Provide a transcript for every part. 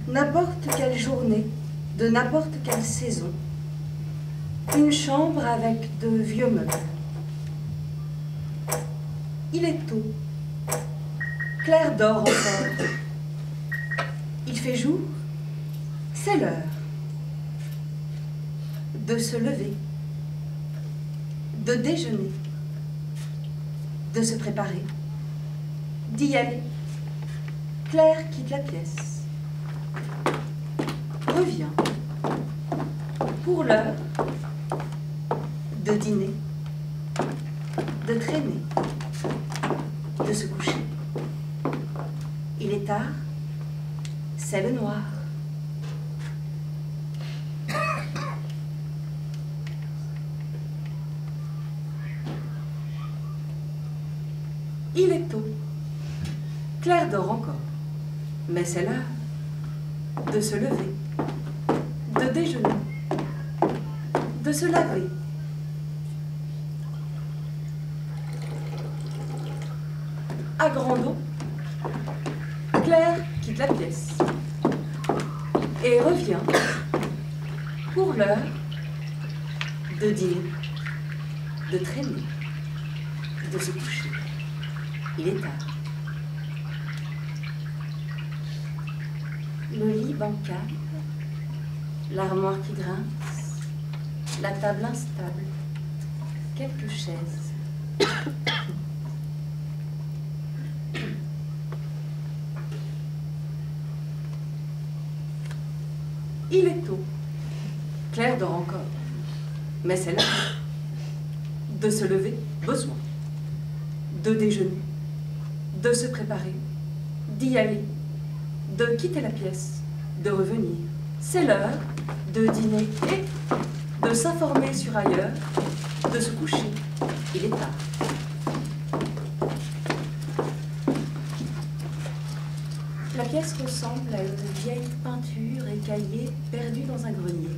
N'importe quelle journée, de n'importe quelle saison, une chambre avec de vieux meubles. Il est tôt, clair d'or encore. Il fait jour, c'est l'heure de se lever, de déjeuner, de se préparer, d'y aller. Claire quitte la pièce, revient pour l'heure de dîner, de traîner, de se coucher. Il est tard, c'est le noir. Il est tôt, clair dort encore, mais c'est l'heure de se lever, de déjeuner, de se laver. À grand eau, Claire quitte la pièce et revient pour l'heure de dîner, de traîner, de se coucher. Il est tard. Le lit bancal, l'armoire qui grince, la table instable, quelques chaises. Il est tôt. Claire dort encore. Mais c'est l'heure de se lever, besoin, de déjeuner, de se préparer, d'y aller, de quitter la pièce, de revenir. C'est l'heure de dîner et de s'informer sur ailleurs, de se coucher. Il est tard. La pièce ressemble à une vieille peinture écaillée perdue dans un grenier.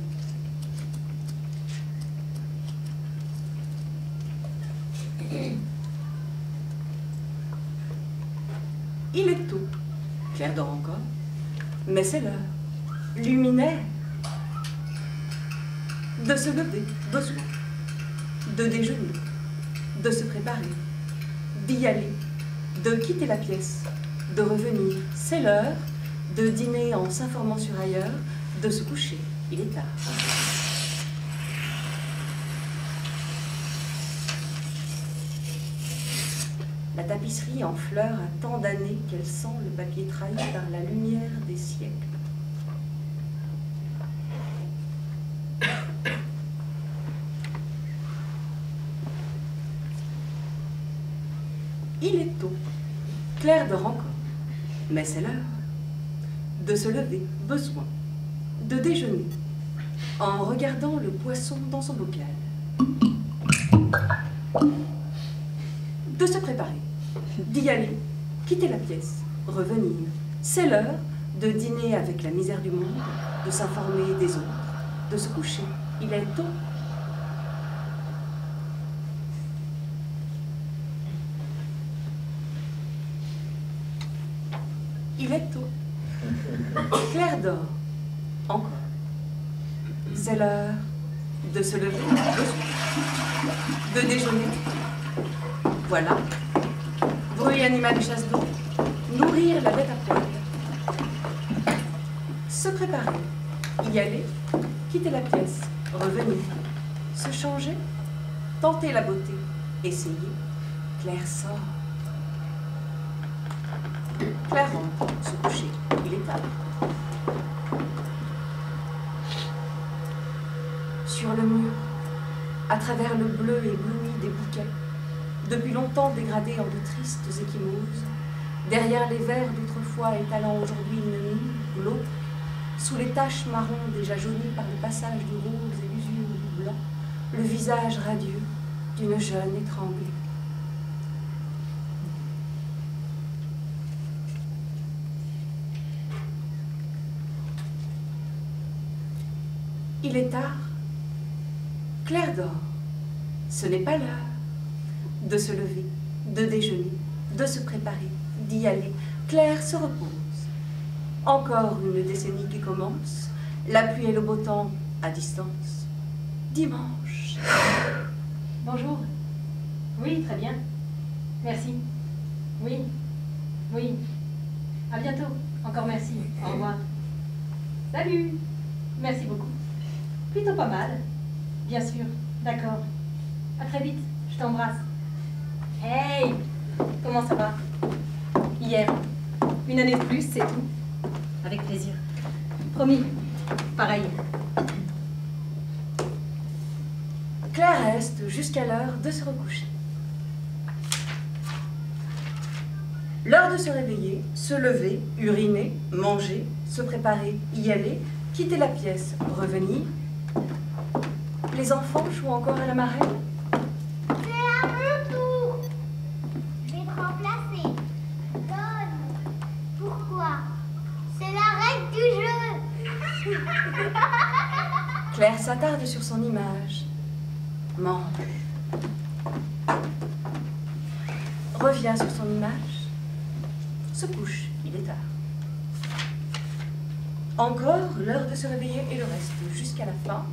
Il est tôt. Claire dort encore. Mais c'est l'heure. Luminaire. De se lever, besoin. De déjeuner. De se préparer. D'y aller. De quitter la pièce. De revenir. C'est l'heure. De dîner en s'informant sur ailleurs. De se coucher. Il est tard. La tapisserie en fleurs a tant d'années qu'elle sent le papier trahi par la lumière des siècles. Il est tôt. Claire dort encore. Mais c'est l'heure de se lever, besoin, de déjeuner, en regardant le poisson dans son bocal. De se préparer, d'y aller, quitter la pièce, revenir. C'est l'heure de dîner avec la misère du monde, de s'informer des autres, de se coucher. Il est tôt. Il est tôt. Claire dort. Encore. C'est l'heure de se lever, de déjeuner. Voilà. Bruit animal de chasse d'eau. Nourrir la bête à poil. Se préparer. Y aller. Quitter la pièce. Revenir. Se changer. Tenter la beauté. Essayer. Claire sort. Claire rentre. Se coucher. Il est tard. Sur le mur, à travers le bleu ébloui des bouquets, depuis longtemps dégradés en de tristes échymoses, derrière les vers d'autrefois étalant aujourd'hui une mine, l'eau, sous les taches marron déjà jaunies par le passage du rose et l'usure du blanc, le visage radieux d'une jeune étranglée. Il est tard. Claire dort. Ce n'est pas l'heure de se lever, de déjeuner, de se préparer, d'y aller. Claire se repose. Encore une décennie qui commence. La pluie et le beau temps à distance. Dimanche. Bonjour. Oui, très bien. Merci. Oui. Oui. À bientôt. Encore merci. Au revoir. Salut. Merci beaucoup. Plutôt pas mal. Bien sûr. D'accord. À très vite. Je t'embrasse. Hey! Comment ça va? Hier. Une année de plus, c'est tout. Avec plaisir. Promis. Pareil. Claire reste jusqu'à l'heure de se recoucher. L'heure de se réveiller, se lever, uriner, manger, se préparer, y aller, quitter la pièce, revenir. Les enfants jouent encore à la marelle. C'est à mon tour. Je vais te remplacer. Donne. Pourquoi? C'est la règle du jeu. Claire s'attarde sur son image. Mange. Revient sur son image. Se couche, il est tard. Encore l'heure de se réveiller et le reste jusqu'à la fin.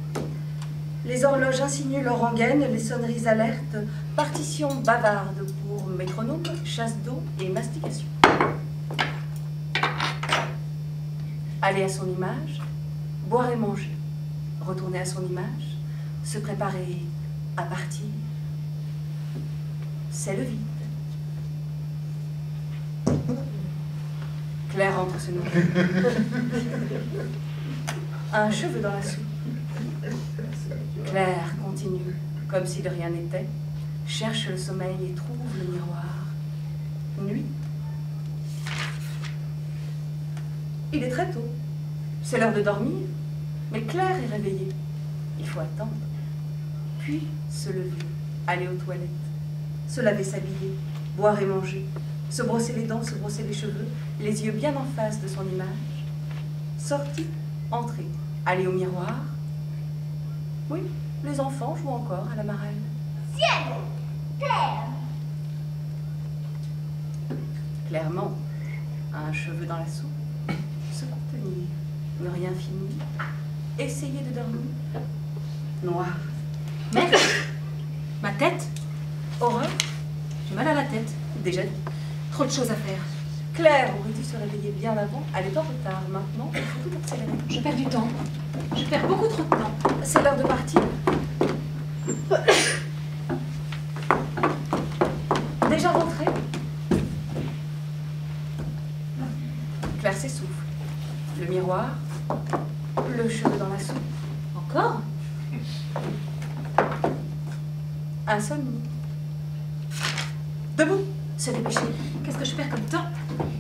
Les horloges insinuent leur rengaine, les sonneries alertent, partition bavarde pour métronome, chasse d'eau et mastication. Aller à son image, boire et manger, retourner à son image, se préparer à partir. C'est le vide. Claire entre se nourrir. Un cheveu dans la soupe. Claire continue, comme si de rien n'était, cherche le sommeil et trouve le miroir. Nuit. Il est très tôt. C'est l'heure de dormir, mais Claire est réveillée. Il faut attendre. Puis se lever, aller aux toilettes, se laver, s'habiller, boire et manger, se brosser les dents, se brosser les cheveux, les yeux bien en face de son image. Sortir, entrer, aller au miroir. Oui, les enfants jouent encore à la marelle. Ciel, terre. Claire mange, a un cheveu dans la soupe, se contenir, ne rien finir, essayer de dormir. Noir. Merde! Ma tête? Horreur, J'ai mal à la tête. déjà dit. Trop de choses à faire. Claire aurait dû se réveiller bien avant, elle est en retard. Maintenant, il faut tout accélérer. Je perds du temps. Je perds beaucoup trop de temps. C'est l'heure de partir. Déjà rentrée? Claire s'essouffle. Le miroir, le cheveu dans la soupe. Encore? Insomnie. Debout, se dépêcher. Qu'est-ce que je perds comme temps?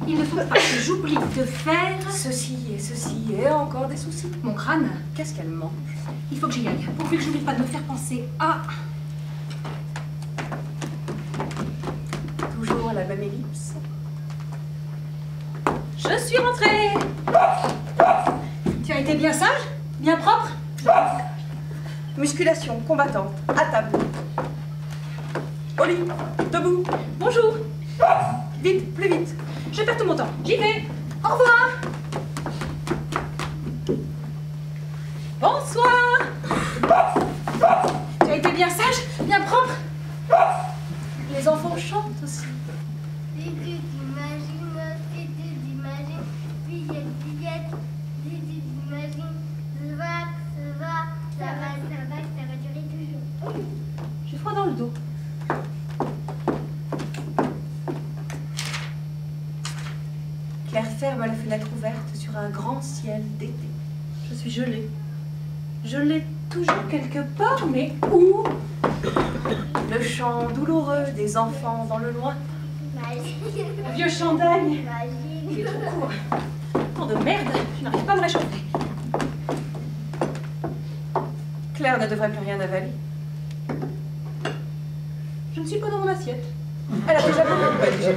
Il ne faut pas que j'oublie de faire Ceci et encore des soucis. mon crâne. Qu'est-ce qu'elle mange? Il faut que j'y aille, pourvu que j'oublie pas de me faire penser à... Toujours la même ellipse. Je suis rentrée! Tu as été bien sage? Bien propre? Musculation combattante, à table. Au lit, debout. Bonjour! Vite, plus vite. Je perds tout mon temps. J'y vais! Au revoir! Bonsoir! Tu as été bien sage? Bien propre? Les enfants chantent aussi. Si tu t'imagines, si tu t'imagines, fillette, si tu t'imagines, ça va durer toujours. J'ai froid dans le dos. Claire ferme la fenêtre ouverte sur un grand ciel d'été. Je suis gelée. Je l'ai toujours quelque part, mais où? Le chant douloureux des enfants dans le loin. Imagine. Un vieux chandail. Il est Imagine. trop court. Tant de merde, je n'arrive pas à me réchauffer. Claire ne devrait plus rien avaler. Je ne suis pas dans mon assiette. Elle a déjà beaucoup digéré.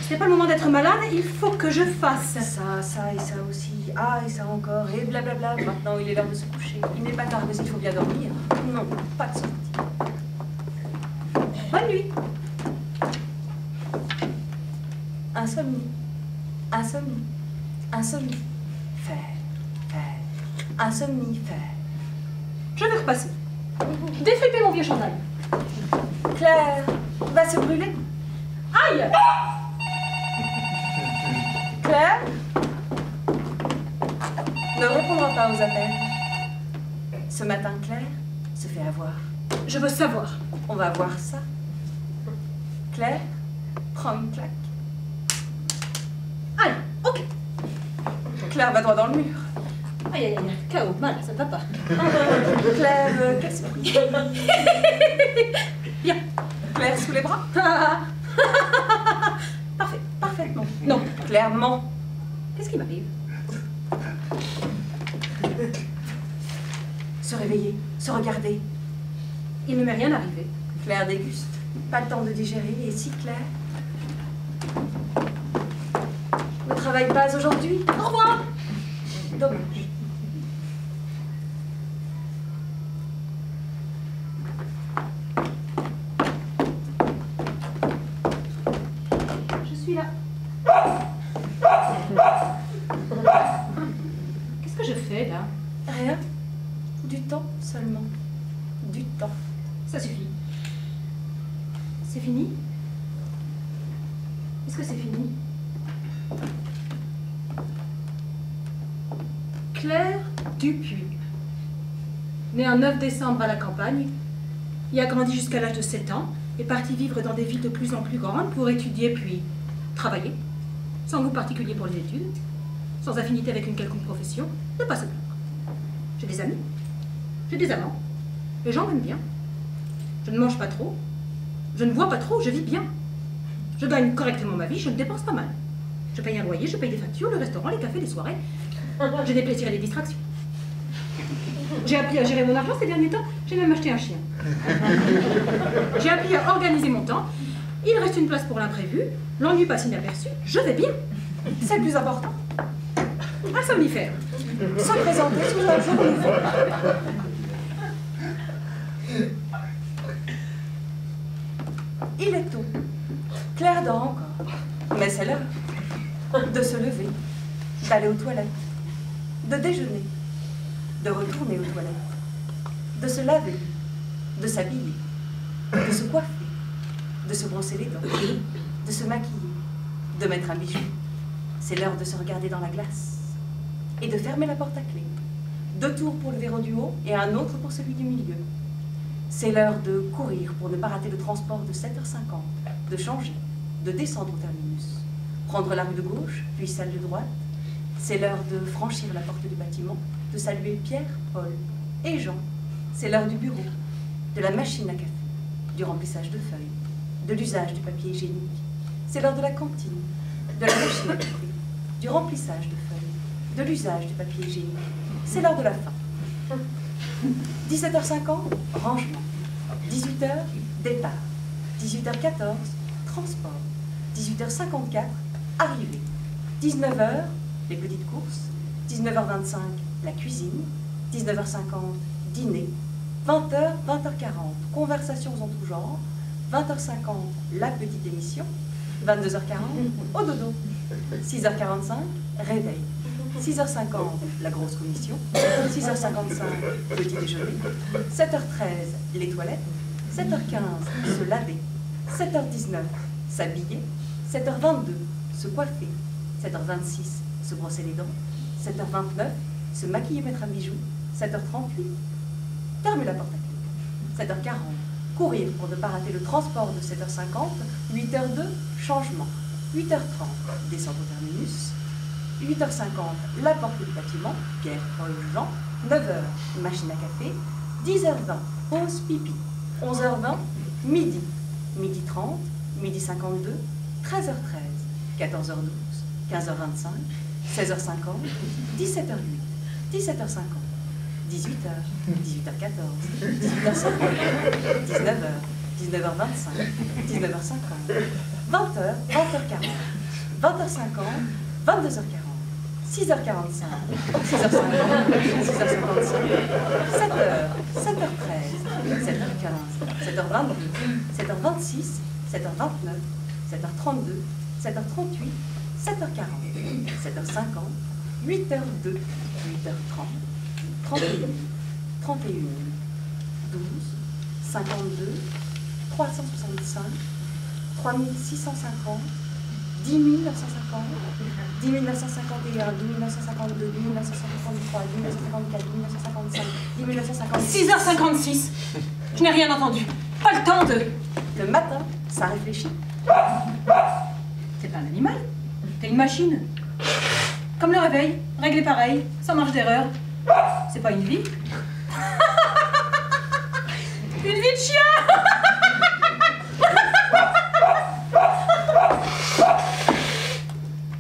Ce n'est pas le moment d'être malade, il faut que je fasse. Ça et ça aussi. ah, et ça encore, et blablabla. Maintenant, il est l'heure de se coucher. Il n'est pas tard, mais il faut bien dormir. Non, pas de sortie. Bonne nuit. Insomnie. Insomnie. Insomnie. Faire. Insomnie. Je vais repasser. Défriper mon vieux chandail. Claire va se brûler. Aïe! Claire ne répondra pas aux appels. Ce matin, Claire se fait avoir. Je veux savoir. On va voir ça. Claire prend une claque. Aïe, ok. Claire va droit dans le mur. Aïe, aïe, aïe, KO, mal, ça ne va pas. Claire, quelle surprise. Bien. Claire sous les bras. Parfait. Parfaitement. Non. Clairement. Qu'est-ce qui m'arrive? Se réveiller, se regarder. Il ne m'est rien arrivé. Claire déguste. Pas le temps de digérer. Et si Claire ne travaille pas aujourd'hui? Au revoir. Dommage. Je suis là. Qu'est-ce que je fais là? Rien. Du temps seulement. Du temps. Ça suffit. C'est fini? Est-ce que c'est fini? Claire Dupuis, née un 9 décembre à la campagne, y a grandi jusqu'à l'âge de 7 ans, est partie vivre dans des villes de plus en plus grandes pour étudier puis travailler, sans goût particulier pour les études, sans affinité avec une quelconque profession, ne pas se plaindre. J'ai des amis, j'ai des amants, les gens m'aiment bien. Je ne mange pas trop, je ne bois pas trop, je vis bien. Je gagne correctement ma vie, je ne dépense pas mal. Je paye un loyer, je paye des factures, le restaurant, les cafés, les soirées. J'ai des plaisirs et des distractions. J'ai appris à gérer mon argent ces derniers temps, j'ai même acheté un chien. J'ai appris à organiser mon temps. Il reste une place pour l'imprévu, l'ennui passe inaperçu, je vais bien. C'est le plus important. Un somnifère. Se présenter sous un jour nouveau. Il est tôt. Claire dort encore. Mais c'est l'heure de se lever, d'aller aux toilettes, de déjeuner, de retourner aux toilettes, de se laver, de s'habiller, de se coiffer, de se brosser les dents, de se maquiller, de mettre un bijou. C'est l'heure de se regarder dans la glace et de fermer la porte à clé. 2 tours pour le verrou du haut et un autre pour celui du milieu. C'est l'heure de courir pour ne pas rater le transport de 7h50, de changer, de descendre au terminus, prendre la rue de gauche, puis celle de droite. C'est l'heure de franchir la porte du bâtiment, de saluer Pierre, Paul et Jean. C'est l'heure du bureau, de la machine à café, du remplissage de feuilles, de l'usage du papier hygiénique. C'est l'heure de la cantine, de la machine à café, du remplissage de feuilles, de l'usage du papier hygiénique. C'est l'heure de la fin. 17h50, rangement. 18h, départ. 18h14, transport. 18h54, arrivée. 19h, les petites courses. 19h25, la cuisine. 19h50, dîner. 20h, 20h40, conversations en tout genre. 20h50, la petite émission. 22h40, au dodo. 6h45, réveil. 6h50, la grosse commission. 6h55, petit déjeuner. 7h13, les toilettes. 7h15, se laver. 7h19, s'habiller. 7h22, se coiffer. 7h26, se brosser les dents. 7h29, se maquiller, mettre un bijou. 7h38, fermer la porte à clé. 7h40, courir pour ne pas rater le transport de 7h50. 8h02, changement. 8h30, descendre au terminus. 8h50, la porte du bâtiment, Pierre, Paul, Jean. 9h, machine à café. 10h20, pause pipi. 11h20, midi. Midi 30, midi 52, 13h13, 14h12, 15h25, 16h50, 17h08, 17h50, 18h, 18h14, 18h50, 19h, 19h25, 19h50, 20h, 20h40, 20h50, 22h40, 6h45, 6h50, 6h55, 7h, 7h13, 7h15, 7h22, 7h26, 7h29, 7h32, 7h38, 7h40, 7h50, 8h02, 8h30, 31, 31, 12, 52, 365, 3650, 10 950, 10 951, 10 952, 10 953, 10 954, 10 955, 10 956. 6h56. Je n'ai rien entendu. Pas le temps de... Le matin, ça réfléchit. C'est pas un animal. C'est une machine. Comme le réveil, réglé pareil, sans marge d'erreur. C'est pas une vie. Une vie de chien.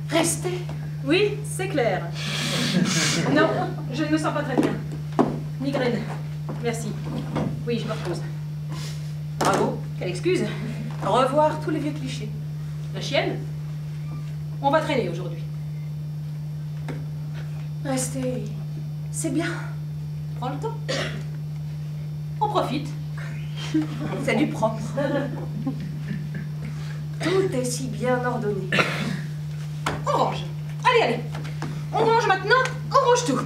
Restez. Oui, c'est clair. Non, je ne me sens pas très bien. Migraine. Merci. Oui, je me repose. Bravo. Quelle excuse. Revoir tous les vieux clichés. La chienne. On va traîner aujourd'hui. Restez. C'est bien. Prends le temps. On profite. C'est du propre. Tout est si bien ordonné. On range. Allez, allez. On range maintenant, on range tout.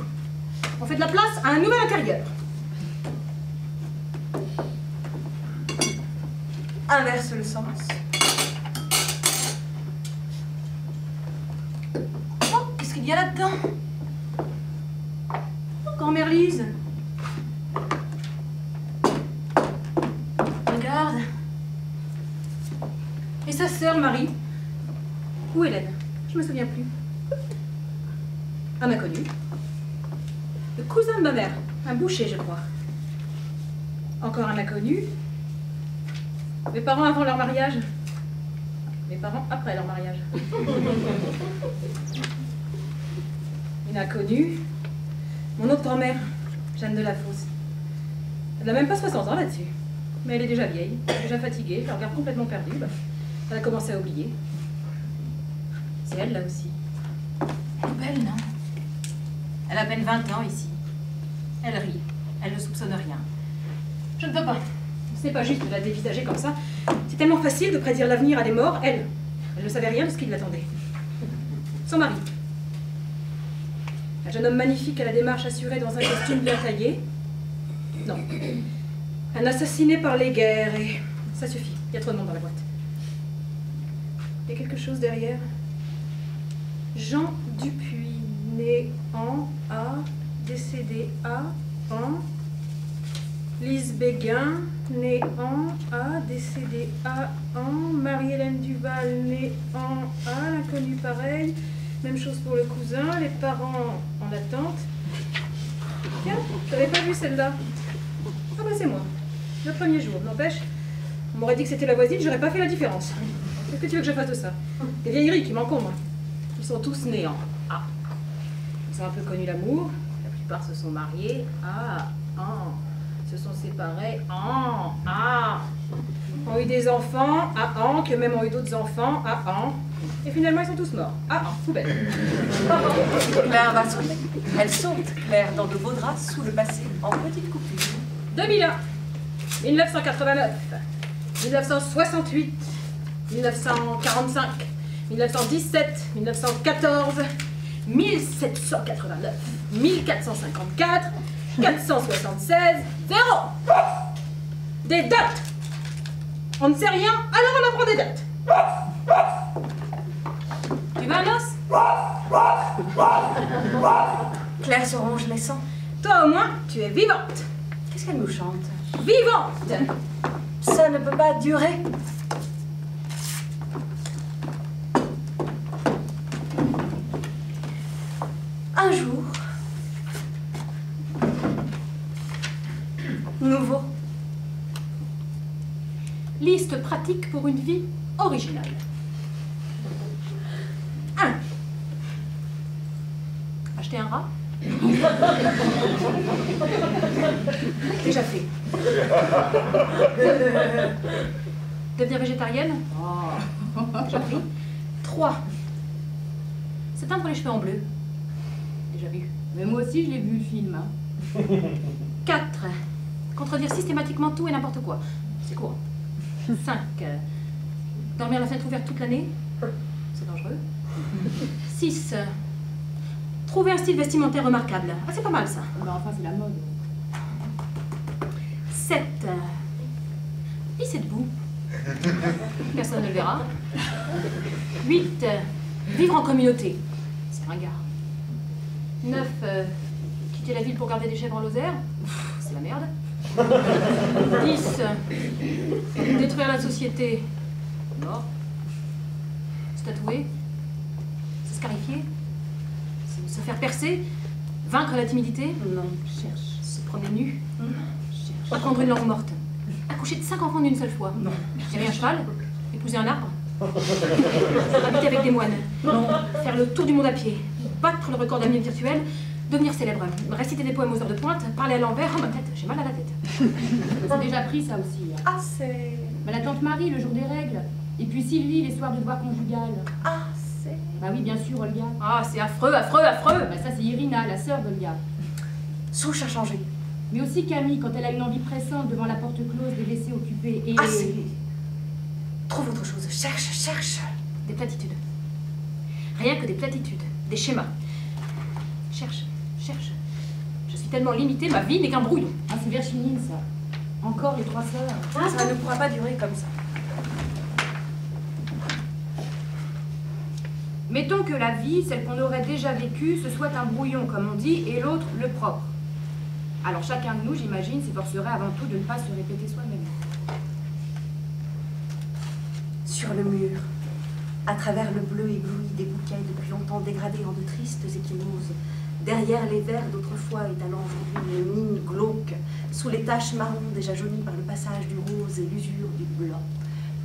On fait de la place à un nouvel intérieur. Inverse le sens. Oh, qu'est-ce qu'il y a là-dedans? Oh, grand-mère Lise. Regarde. Et sa sœur Marie. Où Hélène? Je me souviens plus. Un inconnu. Le cousin de ma mère. Un boucher, je crois. Encore un inconnu. Mes parents avant leur mariage. Mes parents après leur mariage. Une inconnue. Mon autre grand-mère, Jeanne de la Fosse. Elle n'a même pas 60 ans là-dessus. Mais elle est déjà vieille, déjà fatiguée, le regard complètement perdu. Bah, elle a commencé à oublier. C'est elle, là aussi. Elle est belle, non? Elle a à peine 20 ans ici. Elle rit. Elle ne soupçonne rien. Je ne peux pas. Ce n'est pas juste de la dévisager comme ça. C'est tellement facile de prédire l'avenir à des morts. Elle ne savait rien de ce qui l'attendait. Son mari. Un jeune homme magnifique à la démarche assurée dans un costume bien taillé. Non. Un assassiné par les guerres et... Ça suffit. Il y a trop de monde dans la boîte. Il y a quelque chose derrière. Jean Dupuis, né en A, décédé à en. Lise Béguin, née en A, décédée à en. Marie-Hélène Duval, née en A, l'inconnu pareil. Même chose pour le cousin, les parents en attente. Tiens, je n'avais pas vu celle-là. Ah bah c'est moi. Le premier jour, n'empêche. On m'aurait dit que c'était la voisine, j'aurais pas fait la différence. Qu'est-ce que tu veux que je fasse de ça? Des vieilleries qui m'encombrent. Ils sont tous nés en A. Ils ont un peu connu l'amour. La plupart se sont mariés. Se sont séparés. Ont eu des enfants. Que même ont eu d'autres enfants. Et finalement, ils sont tous morts. Poubelle. Claire va sauter. Elle saute, Claire, dans de beaux draps sous le passé, en petite coupure. 2001, 1989, 1968, 1945, 1917, 1914, 1789, 1454, 476, 0. Des dates. On ne sait rien, alors on apprend des dates. Tu veux un os? Claire se ronge les sangs. Toi au moins, tu es vivante. Qu'est-ce qu'elle nous chante? Vivante. Ça ne peut pas durer. Un jour, nouveau. Liste pratique pour une vie originale. 1. Acheter un rat. Déjà fait. Devenir végétarienne. J'ai pris. 3. Se teindre les cheveux en bleu. Déjà vu. Mais moi aussi, je l'ai vu, le film. Hein. 4. Contredire systématiquement tout et n'importe quoi. C'est court. 5. Dormir la fenêtre ouverte toute l'année. C'est dangereux. 6. Trouver un style vestimentaire remarquable. Ah, c'est pas mal ça. Bah, enfin, c'est la mode. 7. Pisser debout. Personne ne le verra. 8. Vivre en communauté. C'est ringard. 9. Quitter la ville pour garder des chèvres en Lozère. C'est la merde. 10. Détruire la société. Mort. Se tatouer. Se scarifier. Se faire percer. Vaincre la timidité. Non, cherche. Se promener nu. Cherche. Apprendre une langue morte. Accoucher de 5 enfants d'une seule fois. Non. Tirer un cheval. Épouser un arbre. Habiter avec des moines. Non. Faire le tour du monde à pied. Battre le record d'amis virtuel. Devenir célèbre. Réciter des poèmes aux heures de pointe. Parler à l'envers. Oh ma tête, j'ai mal à la tête. C'est déjà pris, ça aussi. Hein. Ah, c'est... Bah, la tante Marie, le jour des règles. Et puis Sylvie, les soirs de devoir conjugal. Ah, c'est... Bah oui, bien sûr, Olga. Ah, c'est affreux, affreux, affreux. Bah ça, c'est Irina, la sœur d'Olga. Souche a changé. Mais aussi Camille, quand elle a une envie pressante devant la porte close des WC occupés. Et... Ah, c'est... Trouve autre chose. Cherche, cherche. Des platitudes. Rien que des platitudes. Des schémas. Cherche, cherche. Je suis tellement limitée, ma vie n'est qu'un brouillon. Ah, c'est Virginie, ça. Encore les 3 sœurs. Ça ne pourra pas durer comme ça. Mettons que la vie, celle qu'on aurait déjà vécue, ce soit un brouillon, comme on dit, et l'autre, le propre. Alors chacun de nous, j'imagine, s'efforcerait avant tout de ne pas se répéter soi-même. Sur le mur, à travers le bleu ébloui des bouquets depuis longtemps dégradés en de tristes échymoses, derrière les vers d'autrefois étalant aujourd'hui une mine glauque, sous les taches marron déjà jaunies par le passage du rose et l'usure du blanc,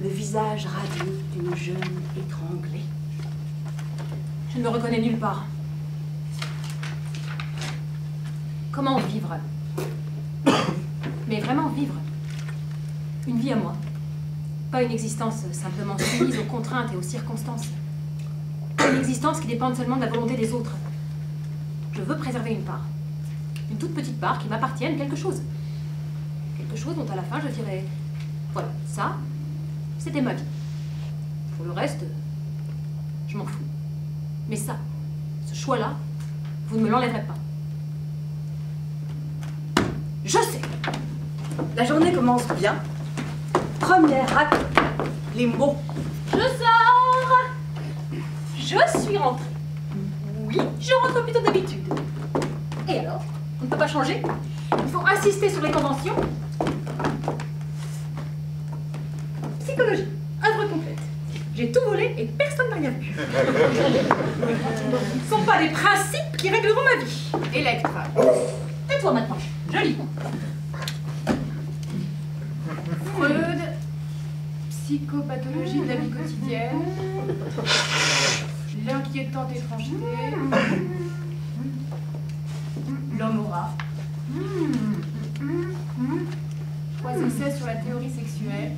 le visage radieux d'une jeune étranglée. Je ne me reconnais nulle part. Comment vivre? Mais vraiment vivre. Une vie à moi. Pas une existence simplement soumise aux contraintes et aux circonstances. Pas une existence qui dépende seulement de la volonté des autres. Je veux préserver une part. Une toute petite part qui m'appartienne, quelque chose. Quelque chose dont à la fin je dirais, voilà, ça, c'était ma vie. Pour le reste, je m'en fous. Mais ça, ce choix-là, vous ne me l'enlèverez pas. Je sais. La journée commence bien. Première acte, les mots. Je sors. Je suis rentrée. Oui, je rentre plutôt d'habitude. Et alors? On ne peut pas changer? Il faut insister sur les conventions. Psychologie, œuvre complète. J'ai tout volé et personne n'a rien vu. Ce ne sont pas des principes qui régleront ma vie. Electre. Tais-toi maintenant. Je lis. Freud. Psychopathologie de la vie quotidienne. L'inquiétante étrangeté. L'homme au rat. 3 essais sur la théorie sexuelle.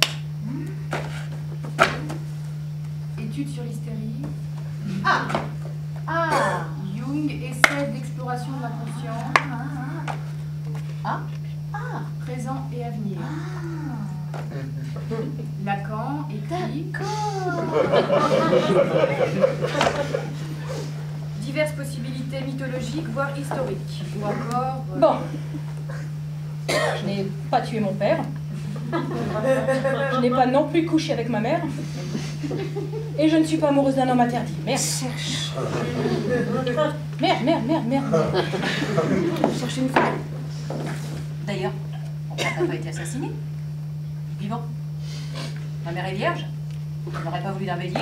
Études sur l'hystérie. Jung, essai d'exploration de l'inconscient. Présent et avenir. Lacan, éthique. Diverses possibilités mythologiques, voire historiques. Ou encore... Bon. Je n'ai pas tué mon père. Je n'ai pas non plus couché avec ma mère. Et je ne suis pas amoureuse d'un homme interdit. Merde. Cherche. Merde. Cherche une femme. D'ailleurs, mon père n'a pas été assassiné. Vivant. Ma mère est vierge. Je n'aurais pas voulu d'un bélier.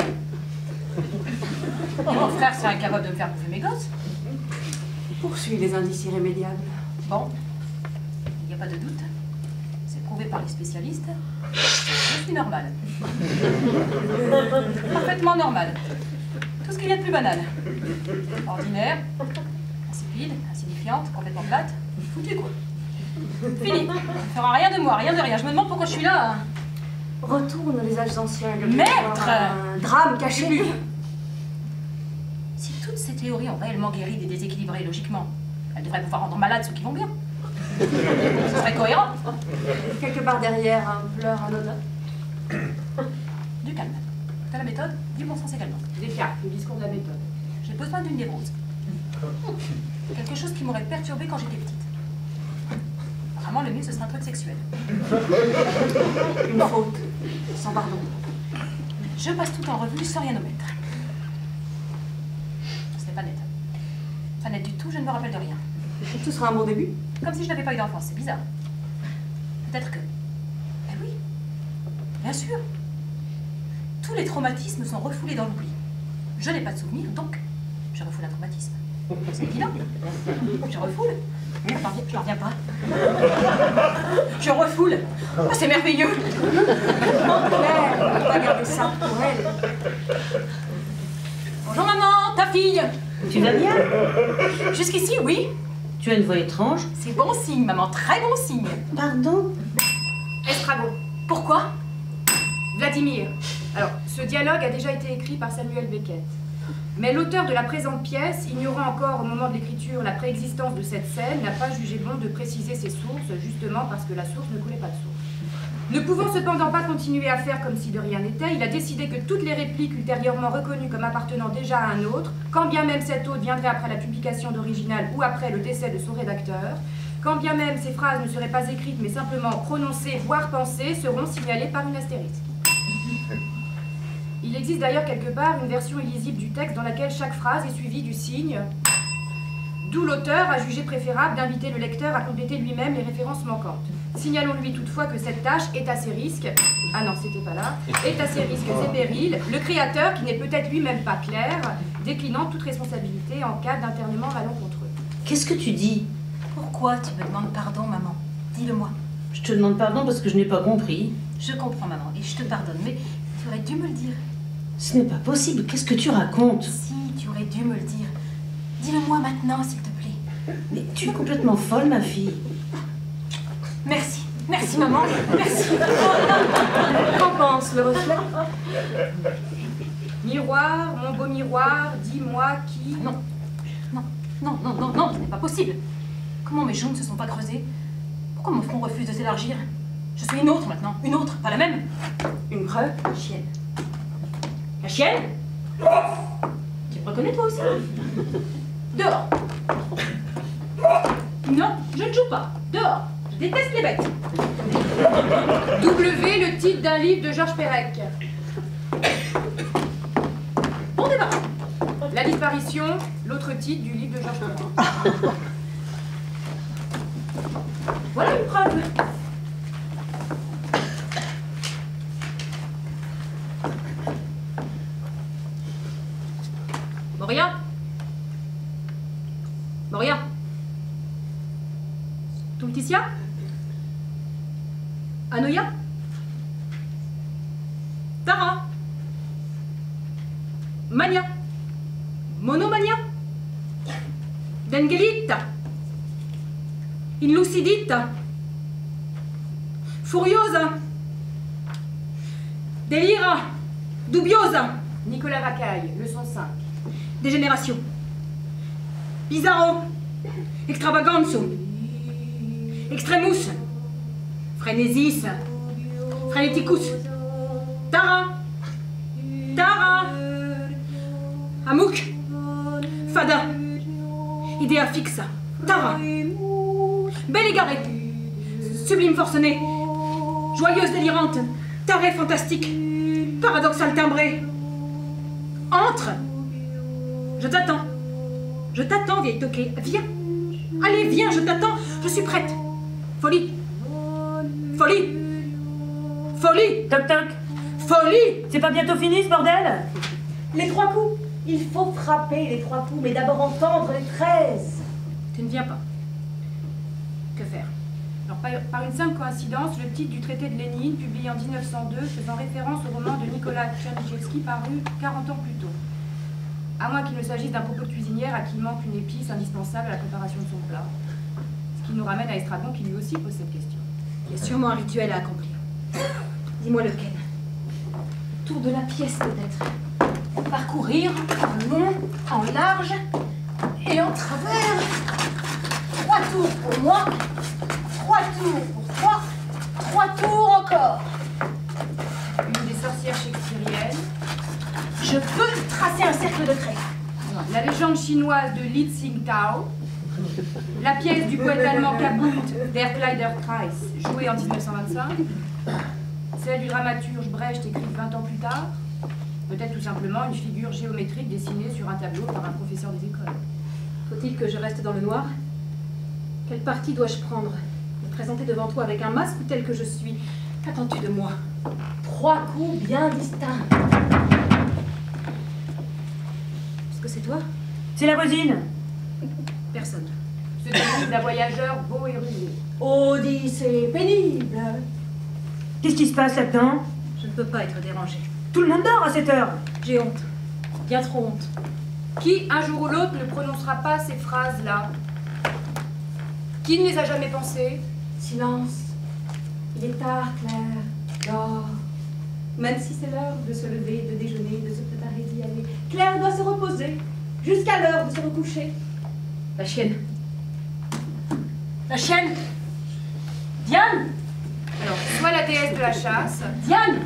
Et mon frère serait incapable de me faire bouffer mes gosses. Poursuis les indices irrémédiables. Bon, il n'y a pas de doute. C'est prouvé par les spécialistes. Je suis normale. Parfaitement normale. Tout ce qu'il y a de plus banal. Ordinaire, insipide, insignifiante, complètement plate. Foutu quoi. Fini. On ne fera rien de moi, rien de rien. Je me demande pourquoi je suis là. Hein. Retourne les âges anciens. Maître! Un drame caché. Si toutes ces théories ont réellement guéri des déséquilibrés, logiquement, elles devraient pouvoir rendre malades ceux qui vont bien. Ce serait cohérent. Quelque part derrière, un pleur anodin. Du calme. T'as la méthode, du bon sens également. Descartes, le discours de la méthode. J'ai besoin d'une névrose. Quelque chose qui m'aurait perturbée quand j'étais petite. Vraiment, le mieux, ce serait un truc sexuel. Une faute, sans pardon. Je passe tout en revue sans rien omettre. Ce n'est pas net. Pas net du tout, je ne me rappelle de rien. Ce sera un bon début. Comme si je n'avais pas eu d'enfance, c'est bizarre. Peut-être que... Eh oui, bien sûr. Tous les traumatismes sont refoulés dans l'oubli. Je n'ai pas de souvenir, donc je refoule un traumatisme. C'est évident. Je refoule. Attends, je n'en reviens pas. Je refoule. Oh, c'est merveilleux. Claire, on va pas garder ça pour elle. Bonjour maman, ta fille. Tu vas bien? Jusqu'ici, oui. Tu as une voix étrange. C'est bon signe, maman, très bon signe. Pardon? Estragon. Pourquoi? Vladimir. Alors, ce dialogue a déjà été écrit par Samuel Beckett. Mais l'auteur de la présente pièce, ignorant encore au moment de l'écriture la préexistence de cette scène, n'a pas jugé bon de préciser ses sources, justement parce que la source ne coulait pas de source. Ne pouvant cependant pas continuer à faire comme si de rien n'était, il a décidé que toutes les répliques ultérieurement reconnues comme appartenant déjà à un autre, quand bien même cet autre viendrait après la publication d'original ou après le décès de son rédacteur, quand bien même ces phrases ne seraient pas écrites mais simplement prononcées, voire pensées, seront signalées par une astérisque. Il existe d'ailleurs quelque part une version illisible du texte dans laquelle chaque phrase est suivie du signe, d'où l'auteur a jugé préférable d'inviter le lecteur à compléter lui-même les références manquantes. Signalons-lui toutefois que cette tâche est à ses risques, ah non, c'était pas là, est à ses risques et périls, le créateur, qui n'est peut-être lui-même pas clair, déclinant toute responsabilité en cas d'internement malencontreux. Qu'est-ce que tu dis? Pourquoi tu me demandes pardon, maman? Dis-le-moi. Je te demande pardon parce que je n'ai pas compris. Je comprends, maman, et je te pardonne, mais tu aurais dû me le dire. Ce n'est pas possible. Qu'est-ce que tu racontes? Si, tu aurais dû me le dire. Dis-le-moi maintenant, s'il te plaît. Mais tu es complètement folle, ma fille. Merci. Merci, maman. Merci. Qu'en pense le reflet? Miroir, mon beau miroir, dis-moi qui... Non. Non, non, non, non, non, ce n'est pas possible. Comment mes joues ne se sont pas creusées? Pourquoi mon front refuse de s'élargir? Je suis une autre maintenant. Une autre, pas la même. Une preuve? La chienne. La chienne? Tu me reconnais toi aussi? Dehors. Non, je ne joue pas. Dehors. Je déteste les bêtes. W, le titre d'un livre de Georges Perec. Bon débat. La disparition, l'autre titre du livre de Georges Perec. Voilà une preuve. Moria? Moria? Tulticia? Anoya? Tara? Mania? Monomania? Dengelita? Inlucidita? Furiosa? Delira? Dubiosa? Nicolas Racaille, leçon 5. Dégénération. Bizarro. Extravaganzo. Extremus. Frénésis. Frénéticus. Tara. Tara. Amouk. Fada. Idea fixa. Tara. Belle égarée. Sublime forcenée. Joyeuse délirante. Tarée fantastique. Paradoxale timbrée. Entre. Je t'attends. Je t'attends, vieille toquée. Viens. Allez, viens, je t'attends. Je suis prête. Folie. Folie. Folie. Toc toc. Folie. C'est pas bientôt fini ce bordel? Les 3 coups. Il faut frapper les 3 coups, mais d'abord entendre les 13. Tu ne viens pas. Que faire? Alors, par une simple coïncidence, le titre du traité de Lénine, publié en 1902, faisant référence au roman de Nicolas Tchernyshevski paru 40 ans plus tôt. À moins qu'il ne s'agisse d'un propos de cuisinière à qui manque une épice indispensable à la préparation de son plat. Ce qui nous ramène à Estragon qui lui aussi pose cette question. Il y a sûrement un rituel à accomplir. Dis-moi lequel. Tour de la pièce peut-être. parcourir en long, en large et en travers. 3 tours pour moi, 3 tours pour toi, 3 tours encore. Une des sorcières shakespeariennes. Je peux tracer un cercle de traits. La légende chinoise de Li Tsingtao. La pièce du poète allemand Kaboot, Der Kleiderkreis, jouée en 1925. Celle du dramaturge Brecht, écrite 20 ans plus tard. Peut-être tout simplement une figure géométrique dessinée sur un tableau par un professeur des écoles. Faut-il que je reste dans le noir? Quelle partie dois-je prendre? Me présenter devant toi avec un masque ou tel que je suis? Qu'attends-tu de moi? 3 coups bien distincts. Est-ce que c'est toi? C'est la voisine. Personne. Se déroule d'un voyageur beau et rusé. Odyssée pénible. Qu'est-ce qui se passe là-dedans? Je ne peux pas être dérangée. Tout le monde dort à cette heure. J'ai honte. Bien trop honte. Qui, un jour ou l'autre, ne prononcera pas ces phrases-là? Qui ne les a jamais pensées? Silence. Il est tard, Claire. Dors. Même si c'est l'heure de se lever, de déjeuner, de se préparer d'y aller, Claire doit se reposer jusqu'à l'heure de se recoucher. La chienne. La chienne. Diane. Alors, soit la déesse de la chasse, Diane.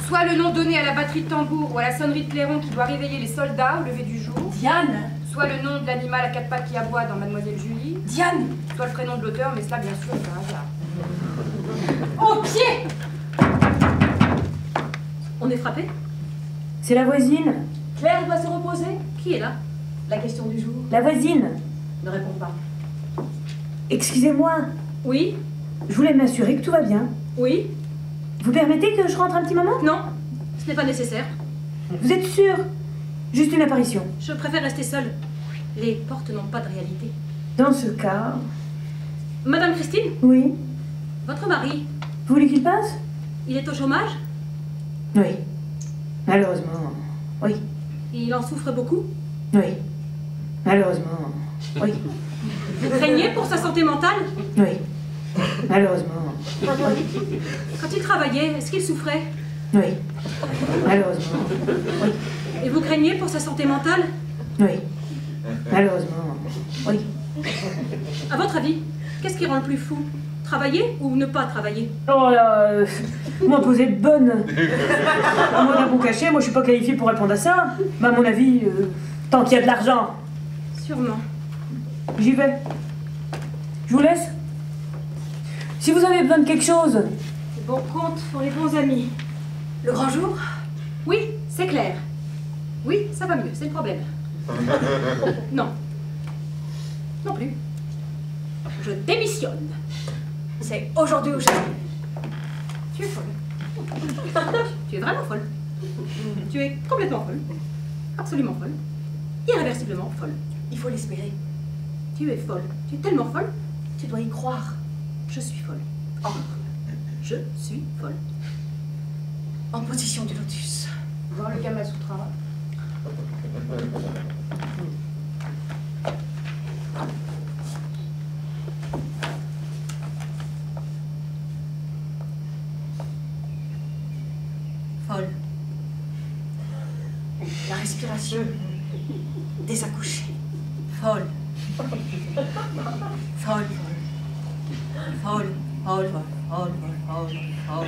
soit le nom donné à la batterie de tambour ou à la sonnerie de clairon qui doit réveiller les soldats au lever du jour, Diane. soit le nom de l'animal à 4 pattes qui aboie dans Mademoiselle Julie, Diane. soit le prénom de l'auteur, mais cela bien sûr est un hasard. Au pied. On est frappé? C'est la voisine. Claire doit se reposer. Qui est là? La question du jour. La voisine. Ne réponds pas. Excusez-moi. Oui. Je voulais m'assurer que tout va bien. Oui. Vous permettez que je rentre un petit moment? Non. Ce n'est pas nécessaire. Vous êtes sûr? Juste une apparition. Je préfère rester seule. Les portes n'ont pas de réalité. Dans ce cas... Madame Christine, Oui. votre mari, Vous voulez qu'il passe? il est au chômage? Oui. Malheureusement. Oui. Il en souffre beaucoup? Oui. Malheureusement. Oui. Vous craignez pour sa santé mentale? Oui. Malheureusement. Oui. Quand il travaillait, est-ce qu'il souffrait? Oui. Malheureusement. Oui. Et vous craignez pour sa santé mentale? Oui. Malheureusement. Oui. À votre avis, qu'est-ce qui rend le plus fou? Travailler ou ne pas travailler? Oh là, vous m'en posez de bonnes. À moins d'un bon cachet, moi je suis pas qualifiée pour répondre à ça. Mais à mon avis, tant qu'il y a de l'argent, Sûrement. j'y vais. Je vous laisse. Si vous avez besoin de quelque chose, Les bons comptes pour les bons amis. Le grand jour? Oui, c'est clair. Oui, ça va mieux, c'est le problème. Non. Non plus. Je démissionne. C'est aujourd'hui ou jamais. Tu es folle. Tu es vraiment folle. Tu es complètement folle. Absolument folle. Irréversiblement folle. Il faut l'espérer. Tu es folle. Tu es tellement folle. Tu dois y croire. Je suis folle. Oh, Je suis folle. en position du lotus. Dans le Kama Sutra. Folle. La respiration. Désaccouchée. Folle. Folle. Folle. Folle. Folle. Folle. Folle. Folle. Folle.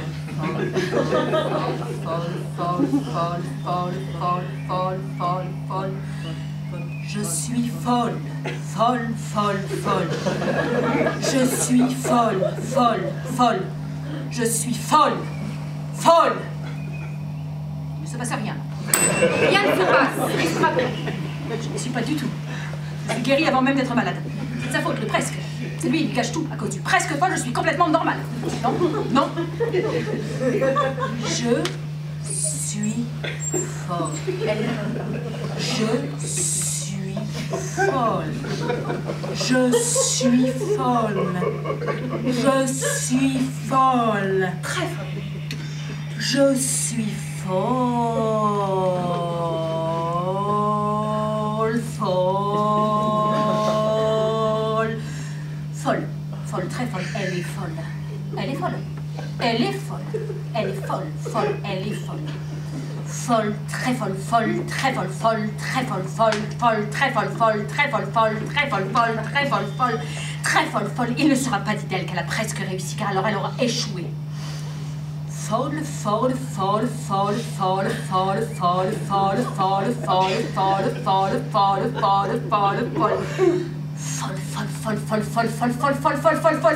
Folle. Folle. Folle. Folle. Folle. Folle. Je suis folle. Folle. Folle. Folle. Je suis folle. Folle. Folle. Je suis folle. Folle. Il ne se passe rien. Rien ne se passe. Extravagant. Je ne suis pas du tout. Je suis guérie avant même d'être malade. C'est de sa faute, le presque. C'est lui, il cache tout. À cause du presque folle, je suis complètement normale. Non, non. Je suis folle. Je suis folle. Je suis folle. Je suis folle. Très folle. Je suis folle. Folle. Folle, très folle. Elle est folle. Elle est folle. Elle est folle. Elle est folle. Folle. Elle est folle. Folle, très folle, folle, très folle, folle, très folle, folle, folle, très folle, folle, très folle, folle, très folle, folle, très folle, folle, très folle, folle. Il ne sera pas dit-elle qu'elle a presque réussi, car alors elle aura échoué. Folle, folle, folle, folle, folle, folle, folle, folle, folle, folle, folle, folle, folle, folle, folle, folle. Folle, folle, folle, folle, folle, folle, folle, folle, folle, folle, folle, folle, folle, folle,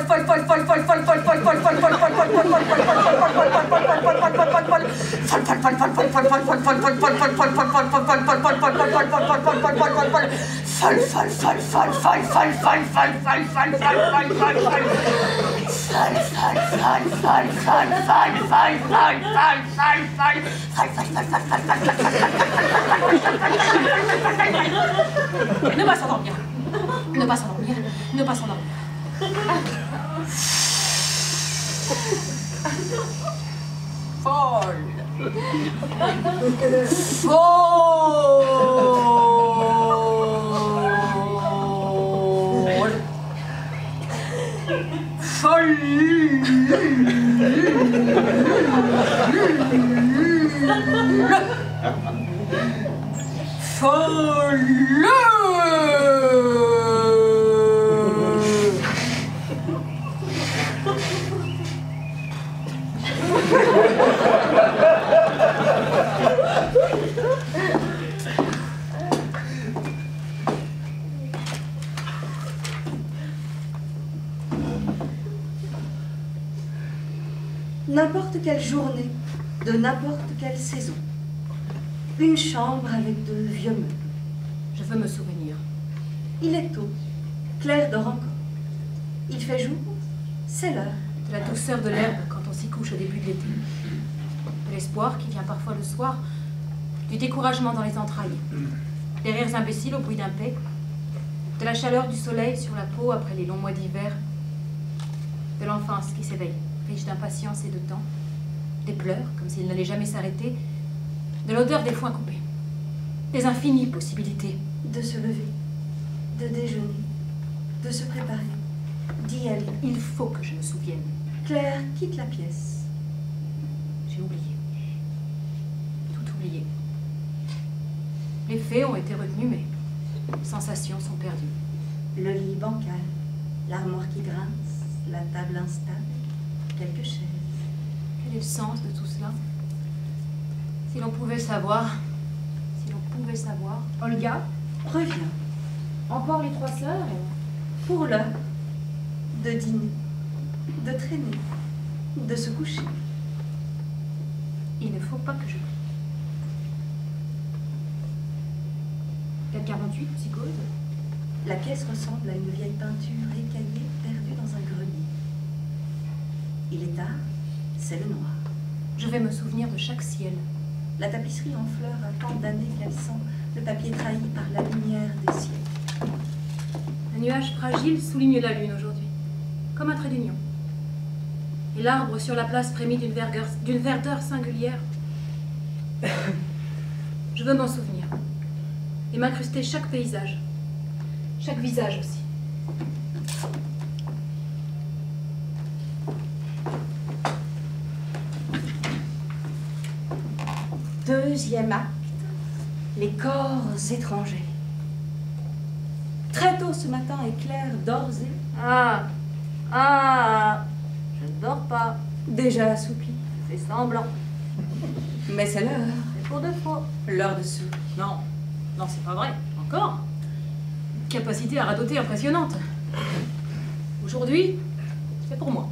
folle, folle, folle, folle, folle, folle, Ne pas s'endormir. Ne pas s'endormir. Ne pas s'endormir. Folle. Folle. Folle. N'importe quelle journée, de n'importe quelle saison. Une chambre avec de vieux meubles. Je veux me souvenir. Il est tôt. Claire dort encore. Il fait jour. C'est l'heure. De la douceur de l'herbe quand on s'y couche au début de l'été. De l'espoir qui vient parfois le soir. Du découragement dans les entrailles. Des rires imbéciles au bruit d'un paix. De la chaleur du soleil sur la peau après les longs mois d'hiver. De l'enfance qui s'éveille, riche d'impatience et de temps. Des pleurs, comme s'ils n'allaient jamais s'arrêter. De l'odeur des foins coupés. Des infinies possibilités. De se lever. De déjeuner. De se préparer. D'y aller. Il faut que je me souvienne. Claire quitte la pièce. J'ai oublié. Tout oublié. Les faits ont été retenus, mais les sensations sont perdues. Le lit bancal. L'armoire qui grince. La table instable. Quelques chaises. Quel est le sens de tout cela? Si l'on pouvait savoir. Si l'on pouvait savoir. Olga, Reviens. encore les 3 sœurs? Pour l'heure. De dîner. De traîner. De se coucher. Il ne faut pas que je... 448, psychose? La pièce ressemble à une vieille peinture écaillée perdue dans un grenier. Il est tard, c'est le noir. Je vais me souvenir de chaque ciel. La tapisserie en fleurs a tant d'années qu'elle sent le papier trahi par la lumière des siècles. Un nuage fragile souligne la lune aujourd'hui, comme un trait d'union. Et l'arbre sur la place frémit d'une verdeur singulière. Je veux m'en souvenir et m'incruster chaque paysage, chaque visage aussi. Deuxième acte, les corps étrangers. Très tôt ce matin, Claire d'Orsay, Ah, je ne dors pas, déjà assoupie. je fais semblant. Mais c'est l'heure, C'est pour de faux. l'heure de sous. Non, non, c'est pas vrai. Encore. Capacité à radoter impressionnante. Aujourd'hui, c'est pour moi.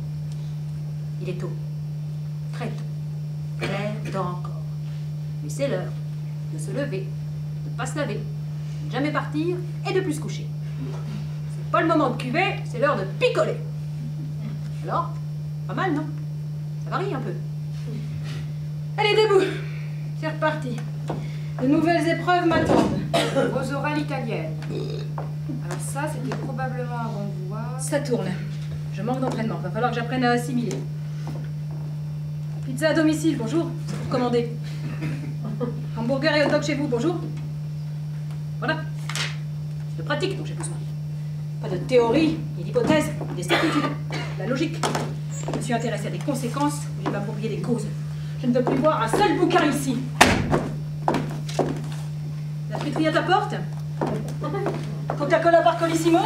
Il est tôt. Très tôt. Claire dort encore. Mais c'est l'heure de se lever, de ne pas se laver, de ne jamais partir et de plus se coucher. C'est pas le moment de cuver, c'est l'heure de picoler. Alors, pas mal, non? Ça varie un peu. Allez, debout. C'est reparti. De nouvelles épreuves m'attendent. Vos orales italiennes. Alors ça, c'était probablement un renvoi. Ça tourne. Je manque d'entraînement. Va falloir que j'apprenne à assimiler. Pizza à domicile, bonjour. Commandez. Hamburger et hot dog chez vous, bonjour. Voilà. C'est de pratique dont j'ai besoin. Pas de théorie, ni d'hypothèse, des certitudes. La logique. Je me suis intéressée à des conséquences, je vais m'approprier des causes. Je ne veux plus voir un seul bouquin ici. La friterie à ta porte? Coca-Cola par Colissimo?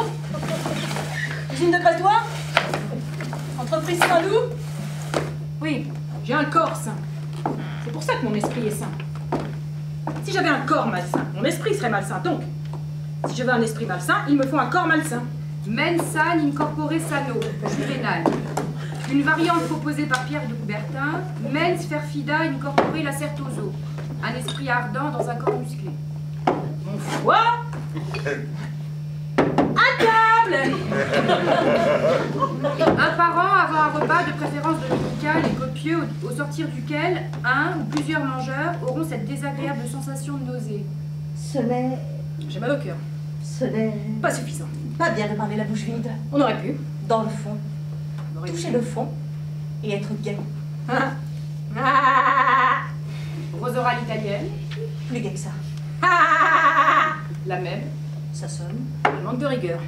Usine de Grétois? Entreprise Saint-Loup? Oui, j'ai un corps sain. C'est pour ça que mon esprit est sain. Si j'avais un corps malsain, mon esprit serait malsain. Donc, si je veux un esprit malsain, il me faut un corps malsain. Mens san incorpore sano, Juvénal. Une variante proposée par Pierre de Coubertin, mens perfida incorpore lacertoso. Un esprit ardent dans un corps musclé. Mon foie? À table! Un par an avant un repas de préférence dominical et copieux au sortir duquel un ou plusieurs mangeurs auront cette désagréable sensation de nausée. Ce n'est J'ai mal au cœur. Pas suffisant. pas bien de parler la bouche vide. On aurait pu. Dans le fond. Toucher le fond et être gay. Rosorale italienne, Plus gay que ça. la même. Ça sonne. Je manque de rigueur.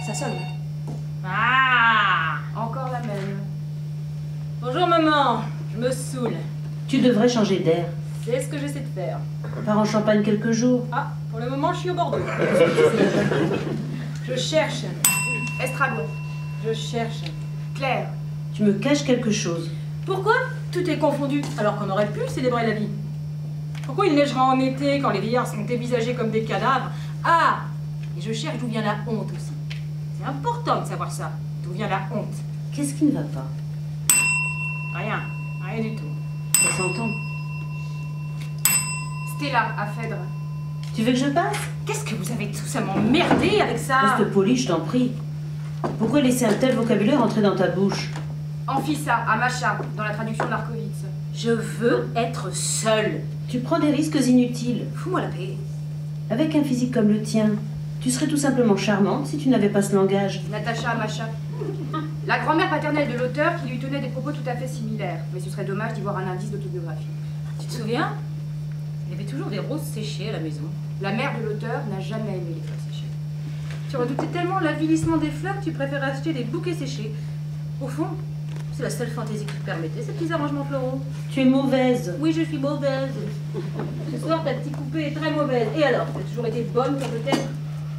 Ça sonne. Encore la même. Bonjour maman, je me saoule. Tu devrais changer d'air. C'est ce que j'essaie de faire. Pars en Champagne quelques jours. Ah, pour le moment je suis au Bordeaux. Je cherche. Estragon, Je cherche. Claire, Tu me caches quelque chose. Pourquoi tout est confondu alors qu'on aurait pu célébrer la vie? Pourquoi il neigera en été quand les vieillards seront dévisagés comme des cadavres? Ah! Et je cherche d'où vient la honte aussi. C'est important de savoir ça. D'où vient la honte? Qu'est-ce qui ne va pas? Rien. Rien du tout. Ça s'entend. Stella, à Phèdre. Tu veux que je passe? Qu'est-ce que vous avez tous à m'emmerder avec ça? Reste poli, je t'en prie. Pourquoi laisser un tel vocabulaire entrer dans ta bouche? Amphissa, à Macha, dans la traduction de Markovitz. Je veux être seule. Tu prends des risques inutiles. Fous-moi la paix. Avec un physique comme le tien, tu serais tout simplement charmante si tu n'avais pas ce langage. Natacha, à Macha. La grand-mère paternelle de l'auteur qui lui tenait des propos tout à fait similaires. Mais ce serait dommage d'y voir un indice d'autobiographie. Tu te souviens? Il y avait toujours des roses séchées à la maison. La mère de l'auteur n'a jamais aimé les fleurs séchées. Tu redoutais tellement l'avilissement des fleurs que tu préfères acheter des bouquets séchés. Au fond, c'est la seule fantaisie qui te permettait, ces petits arrangements floraux. Tu es mauvaise. Oui, je suis mauvaise. Ce soir, ta petite poupée est très mauvaise. Et alors, tu as toujours été bonne pour peut-être...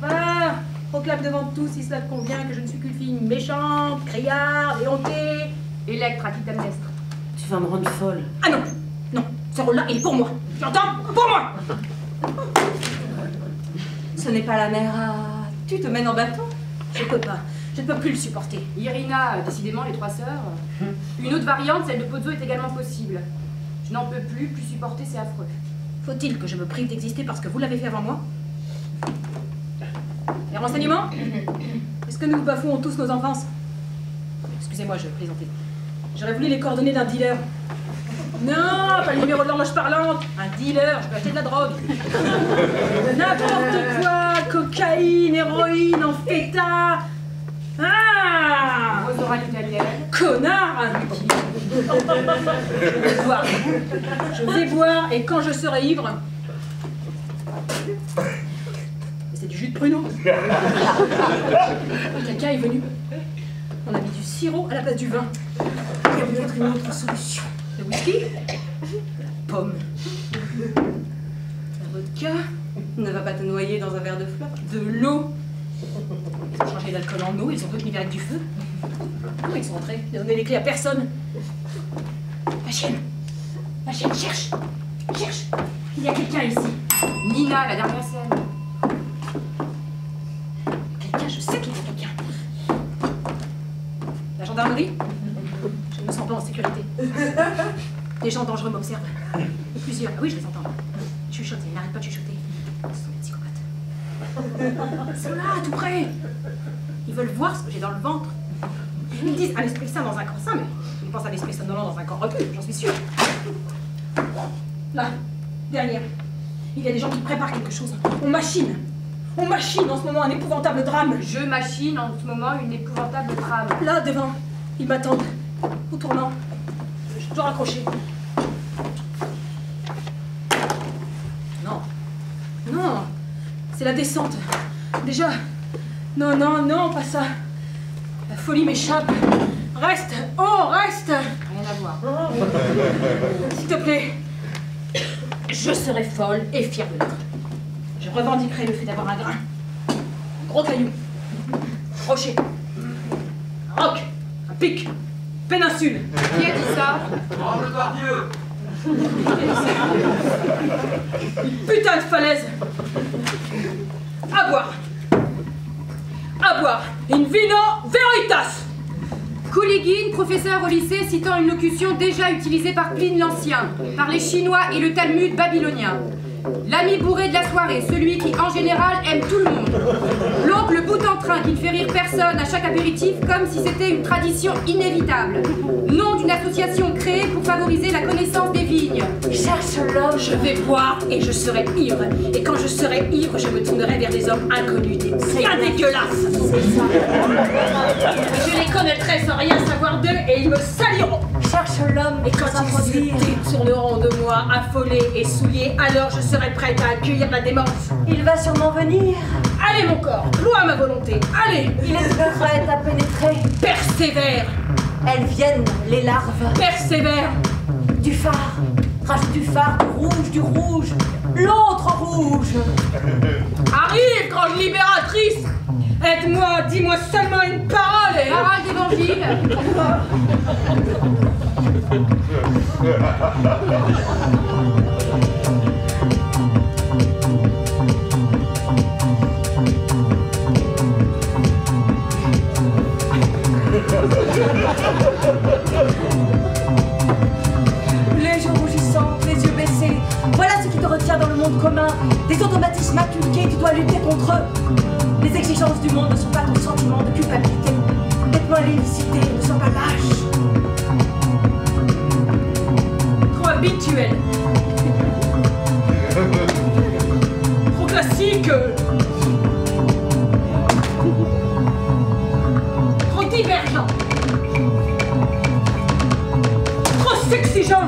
Ah, proclame devant tous, si cela te convient, que je ne suis qu'une fille méchante, criarde et hontée. Electra, Titamnestre. Tu vas me rendre folle. Ah non, non, ce rôle-là, il est pour moi. Tu entends? Pour moi. Ce n'est pas la mer à... Tu te mènes en bateau? Je peux pas, je ne peux plus le supporter. Irina, décidément les trois sœurs. Une autre variante, celle de Pozzo, est également possible. Je n'en peux plus supporter, c'est affreux. Faut-il que je me prive d'exister parce que vous l'avez fait avant moi? Les renseignements? Est-ce que nous bafouons tous nos enfances? Excusez-moi, je plaisantais. J'aurais voulu les coordonnées d'un dealer. Non, pas le numéro de l'horloge parlante. Un dealer, je peux acheter de la drogue. N'importe quoi, cocaïne, héroïne, amphéta. Ah! Rosorale italienne. Connard! Je vais boire. Je vais boire et quand je serai ivre... C'est du jus de pruneau. Quelqu'un est venu. On a mis du sirop à la place du vin. Il y a peut-être une autre solution. Le whisky? De la pomme. La vodka? Ne va pas te noyer dans un verre de fleurs. De l'eau. Ils ont changé l'alcool en eau, ils ont d'autres mis avec du feu. Comment ils sont rentrés? Ils n'ont donné les clés à personne. Ma chienne, cherche. Cherche. Il y a quelqu'un ici. Nina, la dernière scène. Quelqu'un, je sais qu'il y a quelqu'un. La gendarmerie? Je ne me sens pas en sécurité. Des gens dangereux m'observent. Plusieurs. Ah oui, je les entends. Chuchoter, ils n'arrêtent pas de chuchoter. Ce sont des psychopathes. Ils sont là, tout près. Ils veulent voir ce que j'ai dans le ventre. Ils disent un esprit sain dans un corps sain, mais ils pensent à l'esprit somnolent dans un corps repu, j'en suis sûre. Là, derrière, il y a des gens qui préparent quelque chose. On machine en ce moment un épouvantable drame. Je machine en ce moment une épouvantable trame. Là, devant, ils m'attendent. Au tournant. Je dois raccrocher. Non, c'est la descente. Déjà. Non, pas ça. La folie m'échappe. Reste! Oh, reste! Rien à voir. S'il te plaît. Je serai folle et fière de l'être. Je revendiquerai le fait d'avoir un grain. Un gros caillou. Un rocher. Un roc. Un pic. Péninsule. Qui a dit ça? Ange Pardieu! Une putain de falaise. À boire. À boire. In vino veritas. Kouligin, professeur au lycée, citant une locution déjà utilisée par Pline l'Ancien, par les Chinois et le Talmud babylonien. L'ami bourré de la soirée, celui qui, en général, aime tout le monde. L'oncle bout en train qui ne fait rire personne à chaque apéritif comme si c'était une tradition inévitable. Nom d'une association créée pour favoriser la connaissance des vignes. Cherche l'homme. Je vais boire et je serai ivre. Et quand je serai ivre, je me tournerai vers des hommes inconnus, des bien dégueulasses. Je les connaîtrai sans rien savoir d'eux et ils me saliront. Cherche l'homme Et quand ils se détourneront de moi, affolés et souillés, alors je serai prête à accueillir la démence. Il va sûrement venir. Allez mon corps, ploie ma volonté, allez. Il est prêt à pénétrer. Persévère, Elles viennent, les larves. persévère. Du phare. Rajoute du phare, du rouge. L'autre rouge. Arrive, grande libératrice. Aide-moi, dis-moi seulement une parole et... Parole d'évangile. Les joues rougissantes, les yeux baissés. Voilà ce qui te retient dans le monde commun. Des automatismes inculqués, tu dois lutter contre eux. Les exigences du monde ne sont pas ton sentiment de culpabilité. Aide-moi l'illicité, ne sois pas lâche. Trop habituel. Trop classique. Trop divergent. Trop exigeant.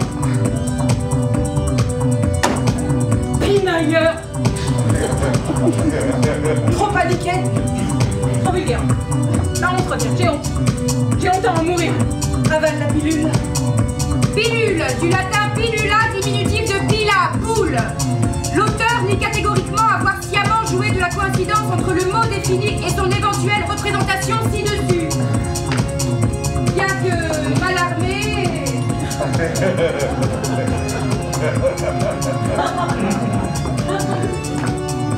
Pinailleur. Trop paniqué. Trop vulgaire. La honte revient, j'ai honte. J'ai honte à en mourir. Avale la pilule. Pilule, du latin pilula, diminutif de pila, poule. L'auteur nie catégoriquement avoir sciemment joué de la coïncidence entre le mot défini et son éventuelle représentation ci-dessus. Bien que mal armé...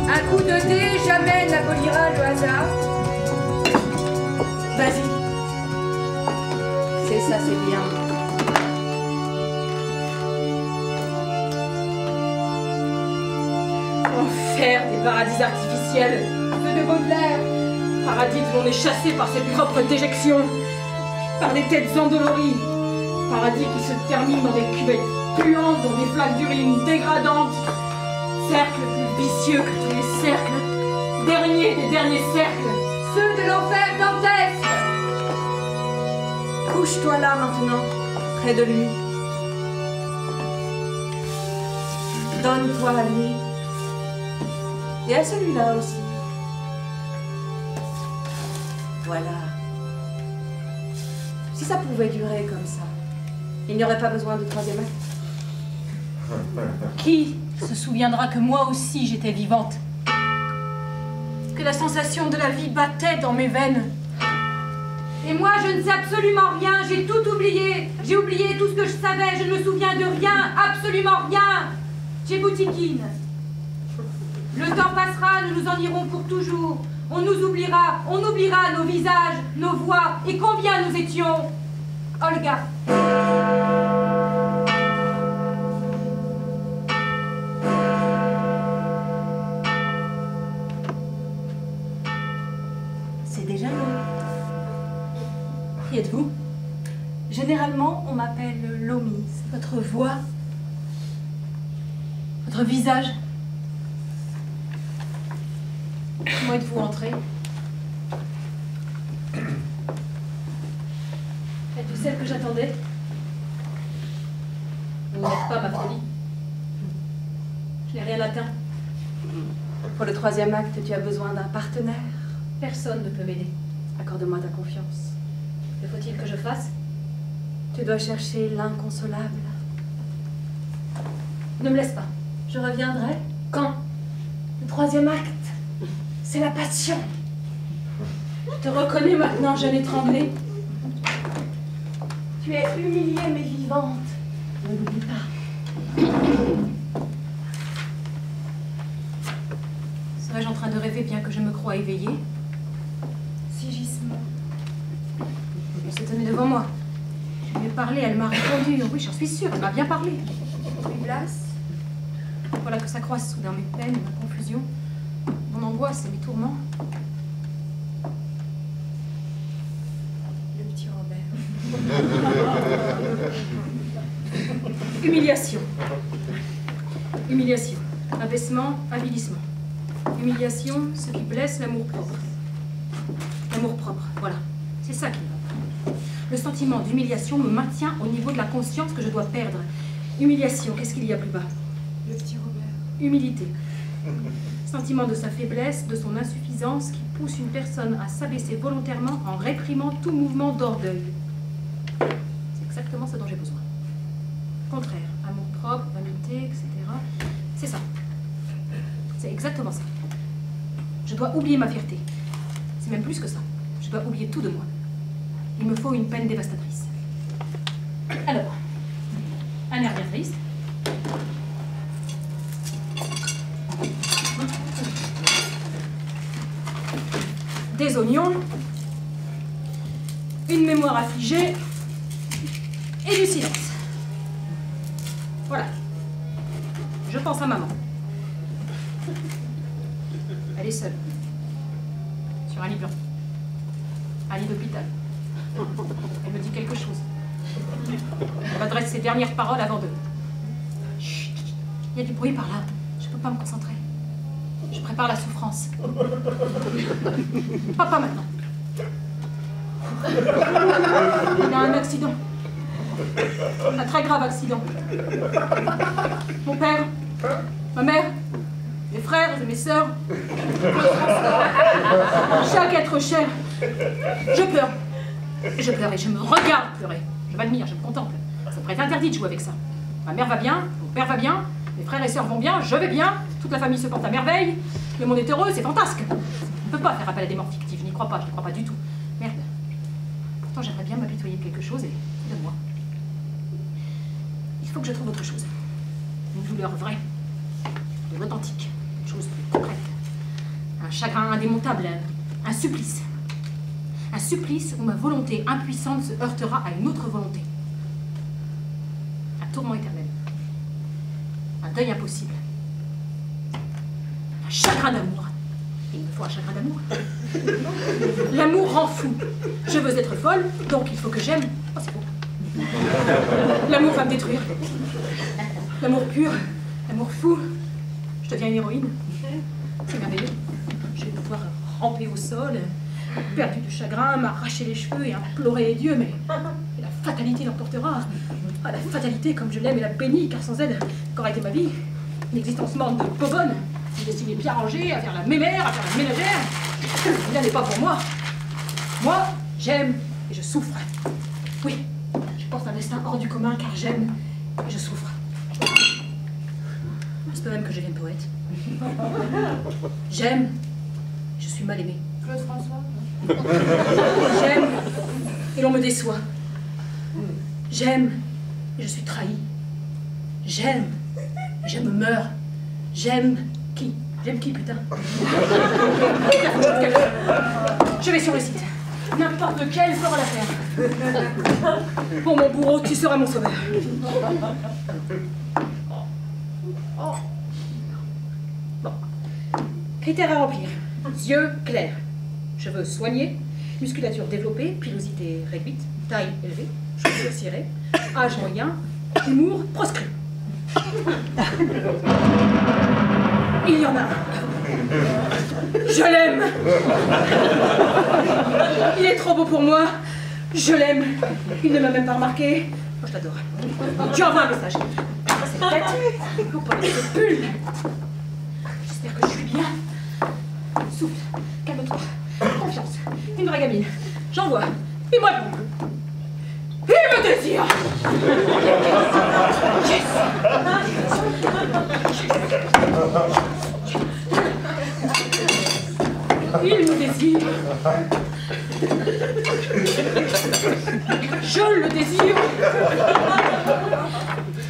Un coup de dé jamais n'abolira le hasard. Vas-y. C'est ça, c'est bien. Enfer des paradis artificiels. Ceux de Baudelaire. Paradis où l'on est chassé par ses propres déjections. Par des têtes endolories. Paradis qui se terminent dans des cuvettes puantes, dans des flaques d'urine dégradantes. Cercle plus vicieux que tous les cercles. Dernier des derniers cercles. Ceux de l'enfer dantesque. Couche-toi là maintenant, près de lui. Donne-toi à lui. Et à celui-là aussi. Voilà. Si ça pouvait durer comme ça, il n'y aurait pas besoin de troisième acte. Qui se souviendra que moi aussi j'étais vivante? Que la sensation de la vie battait dans mes veines? Et moi, je ne sais absolument rien, j'ai tout oublié. J'ai oublié tout ce que je savais, je ne me souviens de rien, absolument rien. J'ai boutiquine. Le temps passera, nous nous en irons pour toujours. On nous oubliera, on oubliera nos visages, nos voix, et combien nous étions. Olga. C'est déjà long. Qui êtes-vous? Généralement, on m'appelle Lomise. Votre voix? Votre visage? Comment êtes-vous entré? Êtes-vous celle que j'attendais? Vous n'êtes pas ma folie. Je n'ai rien atteint. Pour le troisième acte, tu as besoin d'un partenaire. Personne ne peut m'aider. Accorde-moi ta confiance. Que faut-il que je fasse? Tu dois chercher l'inconsolable. Ne me laisse pas. Je reviendrai. Quand? Le 3e acte. C'est la passion. Je te reconnais maintenant, jeune étranglée. Tu es humiliée mais vivante. Ne l'oublie pas. Serais-je en train de rêver bien que je me croie éveillée? Sigismond. Elle s'est tenue devant moi. Je lui ai parlé, elle m'a répondu. Oui, j'en suis sûre, elle m'a bien parlé. Blas. Voilà que ça croise soudain mes peines, ma confusion, mon angoisse et mes tourments. Le petit Robert. Humiliation. Humiliation. Abaissement, avilissement. Humiliation, ce qui blesse l'amour-propre. L'amour-propre, voilà. C'est ça qui me va pas. Le sentiment d'humiliation me maintient au niveau de la conscience que je dois perdre. Humiliation, qu'est-ce qu'il y a plus bas? Le petit Robert. Humilité. Sentiment de sa faiblesse, de son insuffisance qui pousse une personne à s'abaisser volontairement en réprimant tout mouvement d'orgueil. C'est exactement ce dont j'ai besoin. Contraire, amour-propre, vanité, etc. C'est ça. C'est exactement ça. Je dois oublier ma fierté. C'est même plus que ça. Je dois oublier tout de moi. Il me faut une peine dévastatrice. Alors, un air bien triste. Des oignons, une mémoire affligée et du silence. Voilà. Je pense à maman. Elle est seule. Sur un lit blanc. Un lit d'hôpital. Elle me dit quelque chose. Elle m'adresse ses dernières paroles avant de... Chut, il y a du bruit par là. Je ne peux pas me concentrer. Je prépare la souffrance. Papa maintenant. Il a un accident. Un très grave accident. Mon père, ma mère, mes frères et mes sœurs, chaque être cher. Je pleure. Je pleure et je me regarde pleurer. Je m'admire, je me contemple. Ça pourrait être interdit de jouer avec ça. Ma mère va bien, mon père va bien, mes frères et sœurs vont bien, je vais bien, toute la famille se porte à merveille, le monde est heureux, c'est fantasque. On ne peut pas faire appel à des morts fictives, je n'y crois pas, je n'y crois pas du tout. Merde. Pourtant, j'aimerais bien m'apitoyer de quelque chose et de moi. Il faut que je trouve autre chose. Une douleur vraie, de l'authentique, une chose plus concrète. Un chagrin indémontable, un supplice. Un supplice où ma volonté impuissante se heurtera à une autre volonté. Un tourment éternel. Un deuil impossible. Un chagrin d'amour. Il me faut un chagrin d'amour. L'amour rend fou. Je veux être folle, donc il faut que j'aime. Oh, c'est beau. L'amour va me détruire. L'amour pur, l'amour fou. Je deviens une héroïne. C'est merveilleux. Je vais pouvoir ramper au sol, perdu de chagrin, m'arracher les cheveux et implorer les dieux, mais la fatalité l'emportera. Ah, la fatalité, comme je l'aime et la bénis, car sans elle, qu'aurait été ma vie? Une existence morte de bobonne, une destinée bien rangée, à faire la mémère, à faire la ménagère. Il n'est pas pour moi. Moi, j'aime et je souffre. Oui, je porte un destin hors du commun, car j'aime et je souffre. Il se peut même que je devienne poète. J'aime, je suis mal aimée. Claude François. J'aime et l'on me déçoit. J'aime et je suis trahie. J'aime et je me meurs. J'aime qui? J'aime qui, putain? Je vais sur le site. N'importe lequel fera l'affaire. Pour mon bourreau, tu seras mon sauveur. Bon. Critères à remplir. Yeux clairs. Cheveux soignés. Musculature développée. Pilosité réduite. Taille élevée. Chaussures cirées. Âge moyen. Humour proscrit. Il y en a un. Je l'aime. Il est trop beau pour moi. Je l'aime. Il ne m'a même pas remarqué. Oh, je l'adore. Tu envoies un message. C'est tête. Pour pas laisser pull. J'espère que je suis bien. Souffle. Calme-toi. Confiance. Une vraie gamine. J'en vois. Et moi non. Il me désire. Yes. Il me désire. Je le désire.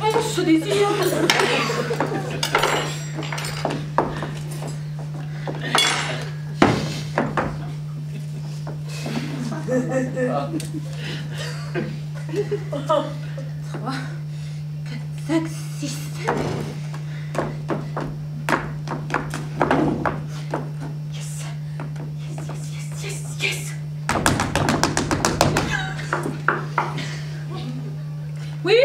On se désire. Trois, 4, 5, 6, 7. Yes. Yes. Oui?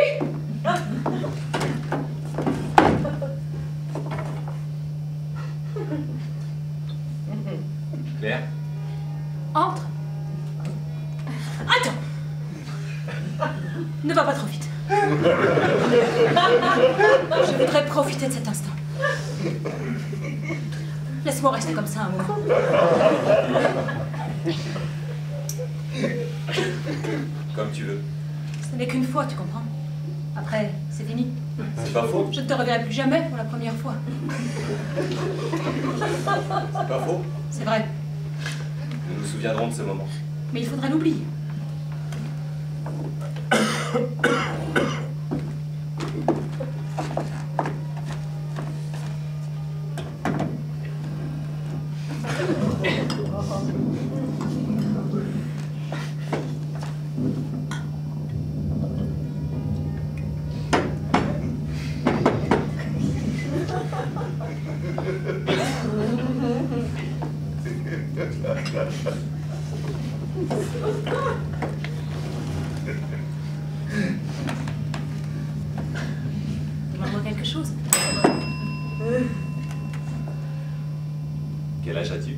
Claire? Entre. Attends. Ne va pas trop vite. Je voudrais profiter de cet instant. Laisse-moi rester comme ça un moment. Comme tu veux. Ce n'est qu'une fois, tu comprends? Après, c'est fini. C'est pas faux. Je ne te reverrai plus jamais pour la première fois. C'est pas faux. C'est vrai. Nous nous souviendrons de ce moment. Mais il faudra l'oublier. Demande-moi quelque chose. Quel âge as-tu?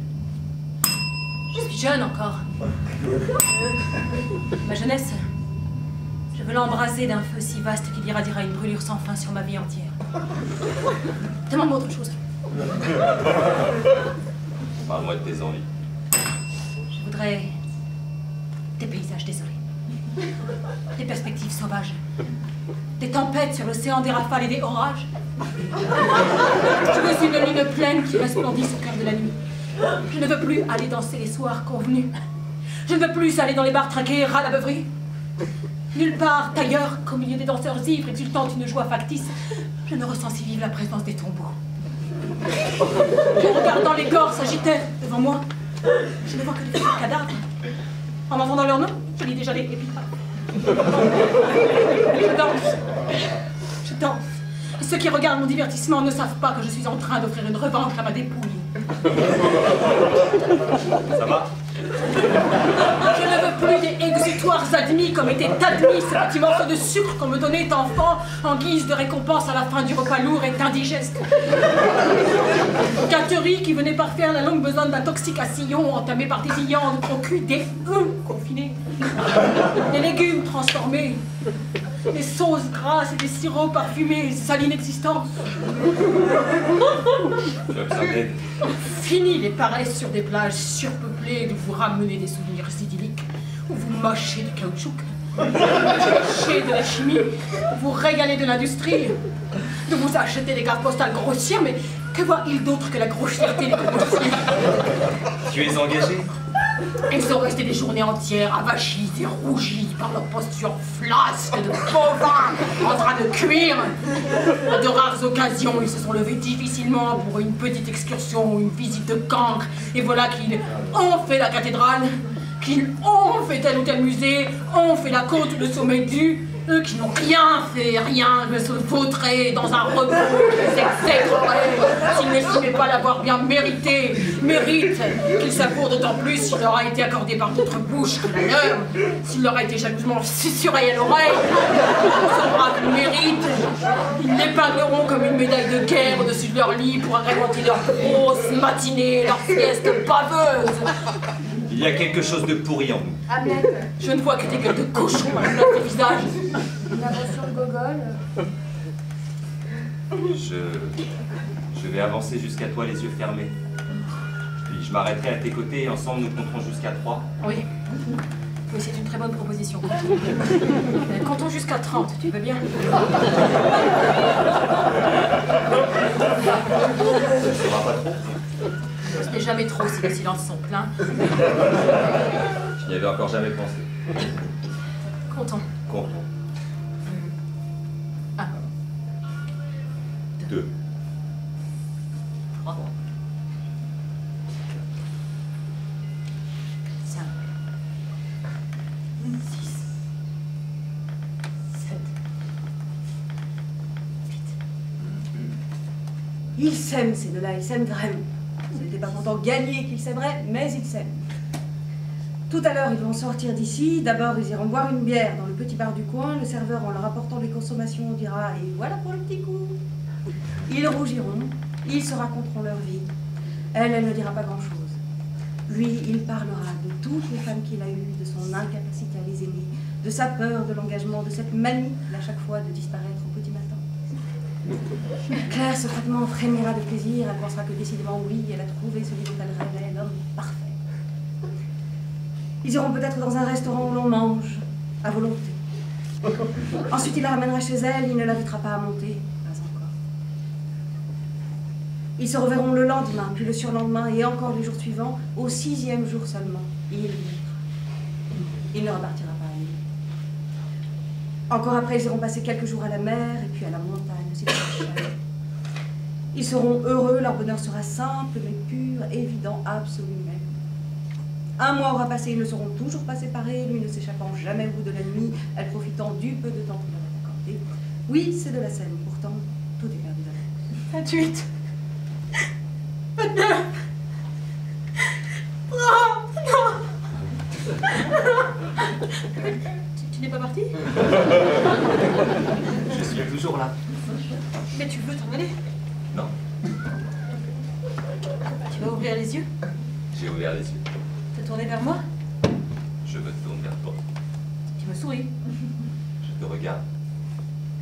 Je suis jeune encore. Ma jeunesse, je veux l'embraser d'un feu si vaste qu'il irradiera une brûlure sans fin sur ma vie entière. Demande-moi autre chose. Parle-moi de tes envies. Je voudrais des paysages désolés, des perspectives sauvages, des tempêtes sur l'océan, des rafales et des orages. Je veux une lune pleine qui resplendisse au cœur de la nuit. Je ne veux plus aller danser les soirs convenus. Je ne veux plus aller dans les bars traqués ras la beuverie. Nulle part ailleurs qu'au milieu des danseurs ivres exultant une joie factice, je ne ressens si vive la présence des tombeaux. En regardant les corps s'agiter devant moi, je ne vois que des faux cadavres. En entendant leur nom, je lis déjà les épitaphes. Je danse. Et ceux qui regardent mon divertissement ne savent pas que je suis en train d'offrir une revanche à ma dépouille. Ça va? Je ne veux plus des exutoires admis comme étaient admis ces petits morceaux de sucre qu'on me donnait enfant en guise de récompense à la fin du repas lourd et indigeste. Gâterie qui venait parfaire la longue besogne d'intoxication entamée par des viandes au cul des confinés. Des légumes transformés, des sauces grasses et des sirops parfumés, sale inexistence. Tu as besoin d'aide. Fini les paresses sur des plages surpeuplées de vous ramener des souvenirs idylliques, où vous mâchez du caoutchouc, mâchez de la chimie, vous régalez de l'industrie, de vous acheter des cartes postales grossières, mais que voient-ils d'autre que la grossièreté des grossiers? Tu es engagé? Ils sont restés des journées entières avachis et rougis par leur posture flasque de bovins en train de cuire. À de rares occasions, ils se sont levés difficilement pour une petite excursion ou une visite de cancre. Et voilà qu'ils ont fait la cathédrale, qu'ils ont fait tel ou tel musée, ont fait la côte, le sommet du... Eux qui n'ont rien fait, rien, ne se vautraient dans un repos, les exécreraient, s'ils n'estimaient pas l'avoir bien mérité, mérite qu'ils savourent d'autant plus s'il leur a été accordé par d'autres bouches que la leur, s'il leur a été jalousement susurré à l'oreille, ce brave mérite, ils l'épingleront comme une médaille de guerre au-dessus de leur lit pour agrémenter leurs grosses matinées, leurs siestes baveuses. Il y a quelque chose de pourri en nous. Ahmed, Je ne vois que des gueules de cochons à la place des visages. une invention de Gogol. Je vais avancer jusqu'à toi les yeux fermés. Puis puis je m'arrêterai à tes côtés et ensemble nous compterons jusqu'à 3. Oui. Oui, c'est une très bonne proposition. Comptons jusqu'à 30, tu veux bien? Ce ne sera pas trop. Ce n'est jamais trop si les silences sont pleins. Je n'y avais encore jamais pensé. Comptons. Comptons. 1, 2, 3, 5, 6, 7, 8. Ils s'aiment, ces deux-là, ils s'aiment vraiment. Ce n'était pas pourtant gagné qu'ils s'aimeraient, mais ils s'aiment. Tout à l'heure, ils vont sortir d'ici. D'abord, ils iront boire une bière dans le petit bar du coin. Le serveur, en leur apportant des consommations, dira « Et voilà pour le petit coup ». Ils rougiront, ils se raconteront leur vie. Elle ne dira pas grand-chose. Lui, il parlera de toutes les femmes qu'il a eues, de son incapacité à les aimer, de sa peur de l'engagement, de cette manie à chaque fois de disparaître au petit matin. Claire secrètement frémira de plaisir, elle pensera que décidément, oui, elle a trouvé celui dont elle rêvait, l'homme parfait. Ils iront peut-être dans un restaurant où l'on mange, à volonté. Ensuite, il la ramènera chez elle, il ne l'invitera pas à monter, pas encore. Ils se reverront le lendemain, puis le surlendemain, et encore les jours suivants, au 6e jour seulement, il viendra. Il ne repartira pas à nuit. Encore après, ils iront passer quelques jours à la mer, et puis à la montagne, c'est tout. Ils seront heureux, leur bonheur sera simple, mais pur, évident, absolu même. Un mois aura passé, ils ne seront toujours pas séparés, lui ne s'échappant jamais au bout de la nuit, elle profitant du peu de temps qu'il leur est accordé. Oui, c'est de la scène, pourtant, tout est perdu d'avance. 28. 29. Oh, non. Tu n'es pas parti? Je suis toujours là. Mais tu veux t'en aller? Non, Tu vas ouvrir les yeux? j'ai ouvert les yeux. Te tourner vers moi? Je me tourne vers toi. Tu me souris. Je te regarde.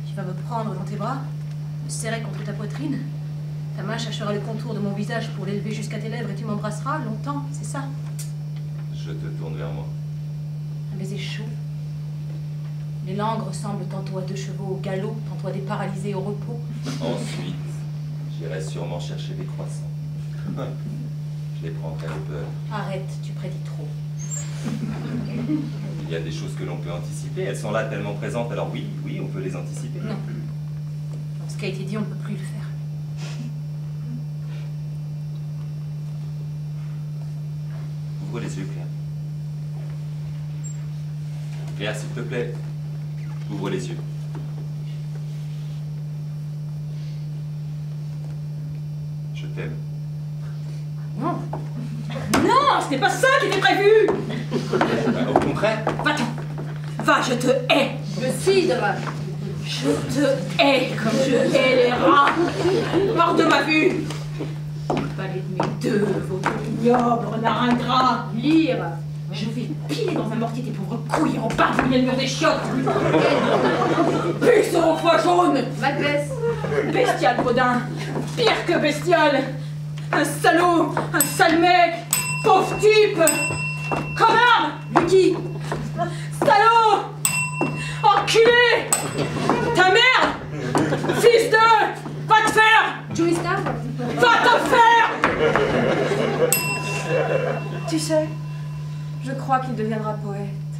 Tu vas me prendre dans tes bras, me serrer contre ta poitrine. Ta main cherchera le contour de mon visage pour l'élever jusqu'à tes lèvres et tu m'embrasseras longtemps, c'est ça? Je te tourne vers moi. Un baiser chaud. Les langues ressemblent tantôt à deux chevaux au galop, tantôt à des paralysés au repos. Ensuite, j'irai sûrement chercher des croissants. Je les prendrai au beurre. Arrête, tu prédis trop. Il y a des choses que l'on peut anticiper. Elles sont là tellement présentes, alors oui, on peut les anticiper. Non. Dans ce qui a été dit, on ne peut plus le faire. Ouvre les yeux, Claire. Claire, s'il te plaît, ouvre les yeux. Je t'aime. Non. Non, ce n'est pas ça qui était prévu. Au contraire. Va-t'en. Va, je te hais. Le cidre. Je te hais comme je hais les rats. Hors de ma vue. Palais de mes deux, vos ignobles renards ingrats. Lire. Je vais piler dans un mortier tes pauvres couilles en barbouiller le mur des chiottes. Puce aux foies jaunes. Macbeth. Bestial Bodin. Pire que bestial. Un salaud, un sale mec, pauvre type. Connard. Lucky. Salaud. Enculé. Ta mère. Fils de. Va te faire. Joey Star. Va te faire. Tu sais, je crois qu'il deviendra poète.